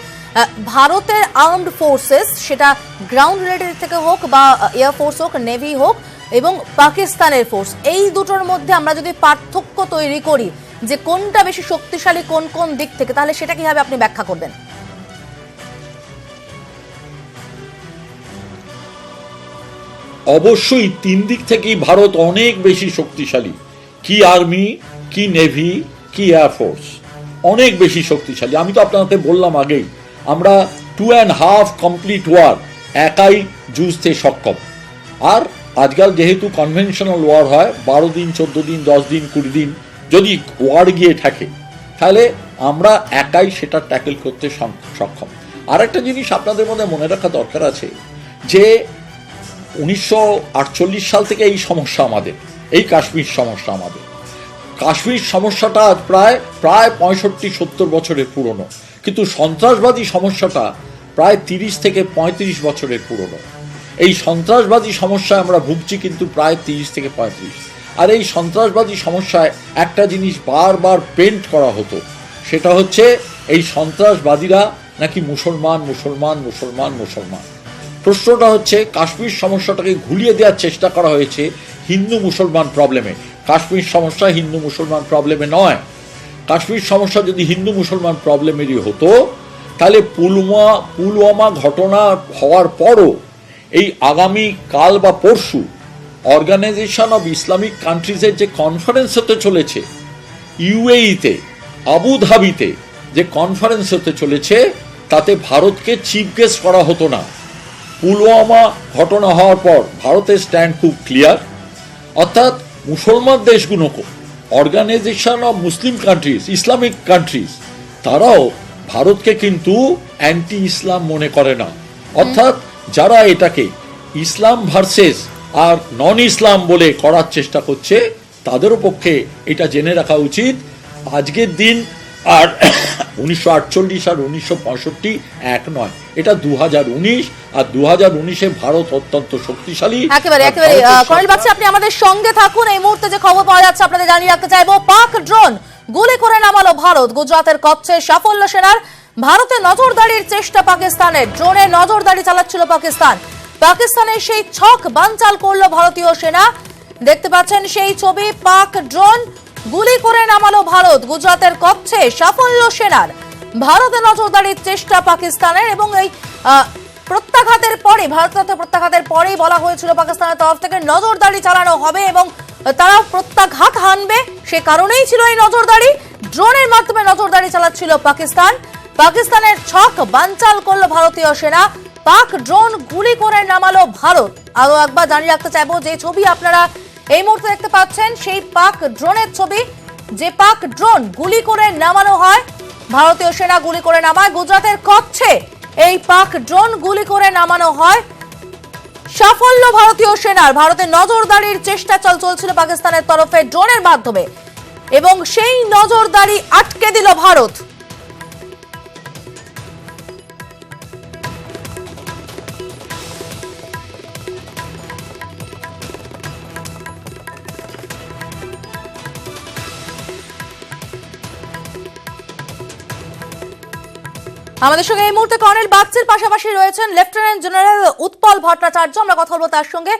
ভারতের আর্মড ফোর্সেস, সেটা গ্রাউন্ড রিলেটেড থেকে হোক বা এয়ারফোর্স হোক, নেভি হোক, এবং পাকিস্তানের ফোর্স, এই দুটোর মধ্যে আমরা যদি পার্থক্য তৈরি করি যে কোনটা বেশি শক্তিশালী কোন কোন দিক থেকে, তাহলে সেটা কিভাবে আপনি ব্যাখ্যা করবেন? অবশ্যই 3 দিক থেকেই ভারত অনেক বেশি শক্তিশালী। কি আর্মি, কি নেভি, কি এয়ারফোর্স, অনেক বেশি শক্তিশালী। আমি তো আপনাকে বললাম আগেই, আমরা 2.5 কমপ্লিট ওয়ার একাই যুঝতে সক্ষম। আর আজকাল যেহেতু কনভেনশনাল ওয়ার হয়, 12 দিন, 14 দিন, 10 দিন, 20 দিন যদি ওয়ার গিয়ে থাকে, তাহলে আমরা একাই সেটা ট্যাকেল করতে সক্ষম। আর একটা জিনিস আপনাদের মধ্যে মনে রাখা দরকার আছে, যে 1948 সাল থেকে এই সমস্যা আমাদের, এই কাশ্মীর সমস্যা আমাদের। কাশ্মীর সমস্যাটা আজ প্রায় 65-70 বছরের পুরনো, কিন্তু সন্ত্রাসবাদী সমস্যাটা প্রায় 30 থেকে 35 বছরের পুরনো। এই সন্ত্রাসবাদী সমস্যায় আমরা ভুগছি কিন্তু প্রায় 30 থেকে 35। আর এই সন্ত্রাসবাদী সমস্যায় একটা জিনিস বারবার পেন্ট করা হতো, সেটা হচ্ছে এই সন্ত্রাসবাদীরা নাকি মুসলমান মুসলমান মুসলমান মুসলমান। প্রশ্নটা হচ্ছে, কাশ্মীর সমস্যাটাকে ঘুরিয়ে দেওয়ার চেষ্টা করা হয়েছে হিন্দু মুসলমান প্রবলেমে। কাশ্মীর সমস্যা হিন্দু মুসলমান প্রবলেমে নয়। কাশ্মীর সমস্যা যদি হিন্দু মুসলমান প্রবলেমেরই হতো, তাহলে পুলওয়ামা ঘটনা হওয়ার পরও এই আগামী কাল বা পরশু অর্গানাইজেশন অব ইসলামিক কান্ট্রিজের যে কনফারেন্স হতে চলেছে ইউএইতে, আবুধাবিতে যে কনফারেন্স হতে চলেছে, তাতে ভারতকে চিফ গেস্ট করা হতো না। পুলওয়ামা ঘটনা হওয়ার পর ভারতের স্ট্যান্ড খুব ক্লিয়ার, অর্থাৎ মুসলমান দেশগুলোকে, organisation of Muslim countries, Islamic countries, তারাও ভারতকে কিন্তু অ্যান্টি ইসলাম মনে করে না। অর্থাৎ যারা এটাকে ইসলাম ভার্সেস আর নন ইসলাম বলে করার চেষ্টা করছে, তাদেরও পক্ষে এটা জেনে রাখা উচিত আজকের দিন আর 1948 আর 1965 এক নয়, এটা 2019। আর 2019-এ ভারত অত্যন্ত শক্তিশালী। একেবারে কর্নেল বাগচি, আপনি আমাদের সঙ্গে থাকুন। এই মুহূর্তে যে খবর পাওয়া যাচ্ছে আপনাদের জানিয়ে রাখতে চাইবো, পাক ড্রোন গুলি করে নামালো ভারত। গুজরাতের কচ্ছে সাফল্য সেনার। ভারতে নজরদারির চেষ্টা পাকিস্তানের, ড্রোনে নজরদারি চালাচ্ছিল পাকিস্তান। পাকিস্তানের সেই ছক বানচাল করলো ভারতীয় সেনা। দেখতে পাচ্ছেন সেই ছবি, পাক ড্রোন গুলি করে নামালো ভারত। গুজরাতের কচ্ছে সাফল্য সেনার। ভারতে নজরদারির চেষ্টা পাকিস্তানের, এবং এই প্রত্যাঘাতের পরে, ভারতের প্রত্যাঘাতের পরেই বলা হয়েছিল পাকিস্তানের তরফ থেকে নজরদারি চালানো হবে এবং তারা প্রত্যাঘাত হানবে। সে কারণেই ছিল এই নজরদারি। ড্রোনের মাধ্যমে নজরদারি চালাচ্ছিল পাকিস্তান। পাকিস্তানের ছক বানচাল করলো ভারতীয় সেনা। পাক ড্রোন গুলি করে নামালো ভারত। আরো একবার জানিয়ে রাখতে চাইবো, যে ছবি আপনারা এই মুহূর্তে দেখতে পাচ্ছেন সেই পাক ড্রোনের ছবি, যে পাক ড্রোন গুলি করে নামানো হয়, ভারতীয় সেনা গুলি করে নামায়। গুজরাটের কচ্ছে এই পাক ড্রোন গুলি করে নামানো হয়। সাফল্য ভারতীয় সেনার। ভারতের নজরদারির চেষ্টা চলছিল পাকিস্তানের তরফে ড্রোনের মাধ্যমে, এবং সেই নজরদারি আটকে দিল ভারত। আমাদের সঙ্গে এই মুহূর্তে কর্নেল বাগচির পাশাপাশি রয়েছেন লেফটেন্যান্ট জেনারেল উৎপল ভট্টাচার্য। আমরা কথা বলবো তার সঙ্গে।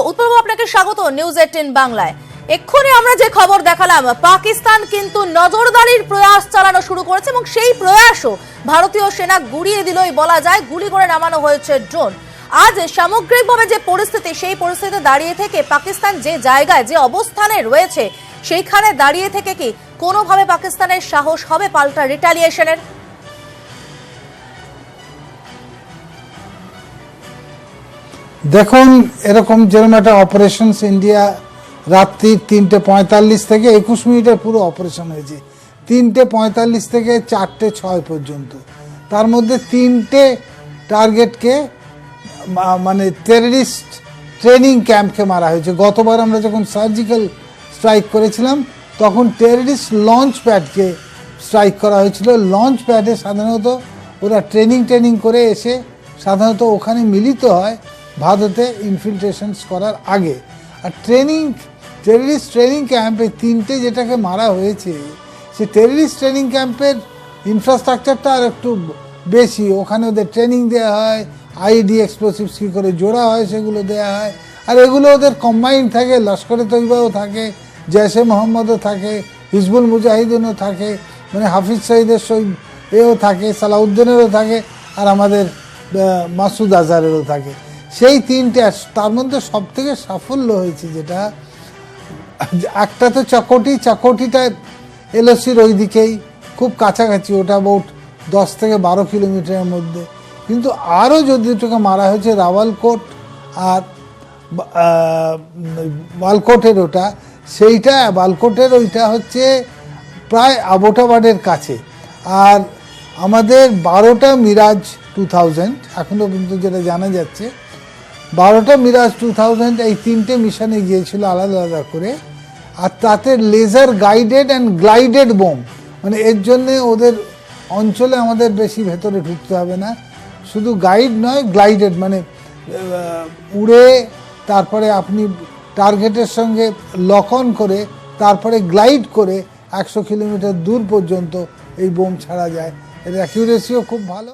উৎপল বাবু, আপনাকে স্বাগত নিউজ 18 বাংলায়। এক্ষুনি আমরা যে খবর দেখালাম, পাকিস্তান কিন্তু নজরদারির প্রয়াস চালানো শুরু করেছে, এবং সেই প্রয়াসও ভারতীয় সেনা গুড়িয়ে দিলই বলা যায়। গুলি করে নামানো হয়েছে ড্রোন। আজ সামগ্রিকভাবে যে পরিস্থিতি, সেই পরিস্থিতিতে দাঁড়িয়ে থেকে পাকিস্তান যে জায়গায়, যে অবস্থানে রয়েছে, সেইখানে দাঁড়িয়ে থেকে কি কোনোভাবে পাকিস্তানের সাহস হবে পাল্টা রিটালিয়েশনের? দেখুন, এরকম যেরকম একটা অপারেশনস ইন্ডিয়া রাত্রি 3:45 থেকে 21 মিনিটের পুরো অপারেশন হয়েছে। 3:45 থেকে 4:06 পর্যন্ত, তার মধ্যে 3টে টার্গেটকে মানে টেররিস্ট ট্রেনিং ক্যাম্পকে মারা হয়েছে। গতবার আমরা যখন সার্জিক্যাল স্ট্রাইক করেছিলাম তখন টেররিস্ট লঞ্চ প্যাডকে স্ট্রাইক করা হয়েছিল। লঞ্চ প্যাডে সাধারণত ওরা ট্রেনিং করে এসে সাধারণত ওখানে মিলিত হয় ভারতে ইনফিলট্রেশনস করার আগে। আর টেররিস্ট ট্রেনিং ক্যাম্পে 3টে যেটাকে মারা হয়েছে, সে টেররিস্ট ট্রেনিং ক্যাম্পের ইনফ্রাস্ট্রাকচারটা আর একটু বেশি। ওখানে ওদের ট্রেনিং দেওয়া হয়, আইডি এক্সপ্লোসিভস কী করে জোড়া হয় সেগুলো দেওয়া হয়। আর এগুলো ওদের কম্বাইন্ড থাকে, লস্করে তৈবাও থাকে, জৈশে মোহাম্মদও থাকে, হিজবুল মুজাহিদিনও থাকে, মানে হাফিজ সঈদের এও থাকে, সালাউদ্দিনেরও থাকে, আর আমাদের মাসুদ আজহারেরও থাকে। সেই 3টে, তার মধ্যে সব থেকে সাফল্য হয়েছে যেটা, একটা তো চকোটিটা এলওসির ওই দিকেই, খুব কাছাকাছি, ওটা অ্যাবাউট 10 থেকে 12 কিলোমিটারের মধ্যে। কিন্তু আরও যদি দুটোকে মারা হয়েছে রাওয়ালকোট আর বালকোটের, ওটা সেইটা বালকোটের ওইটা হচ্ছে প্রায় আবোটাবাদের কাছে। আর আমাদের 12টা মিরাজ 2000 এখনও কিন্তু যেটা জানা যাচ্ছে, 12টা মিরাজ 2000 এই 3টে মিশনে গিয়েছিল আলাদা আলাদা করে। আর তাতে laser guided and glided bomb, মানে এর জন্যে ওদের অঞ্চলে আমাদের বেশি ভেতরে ঢুকতে হবে না। শুধু গাইড নয়, গ্লাইডেড মানে উড়ে তারপরে আপনি টার্গেটের সঙ্গে লক অন করে তারপরে গ্লাইড করে 100 কিলোমিটার দূর পর্যন্ত এই বোম ছাড়া যায়। এর অ্যাকিউরেসিও খুব ভালো।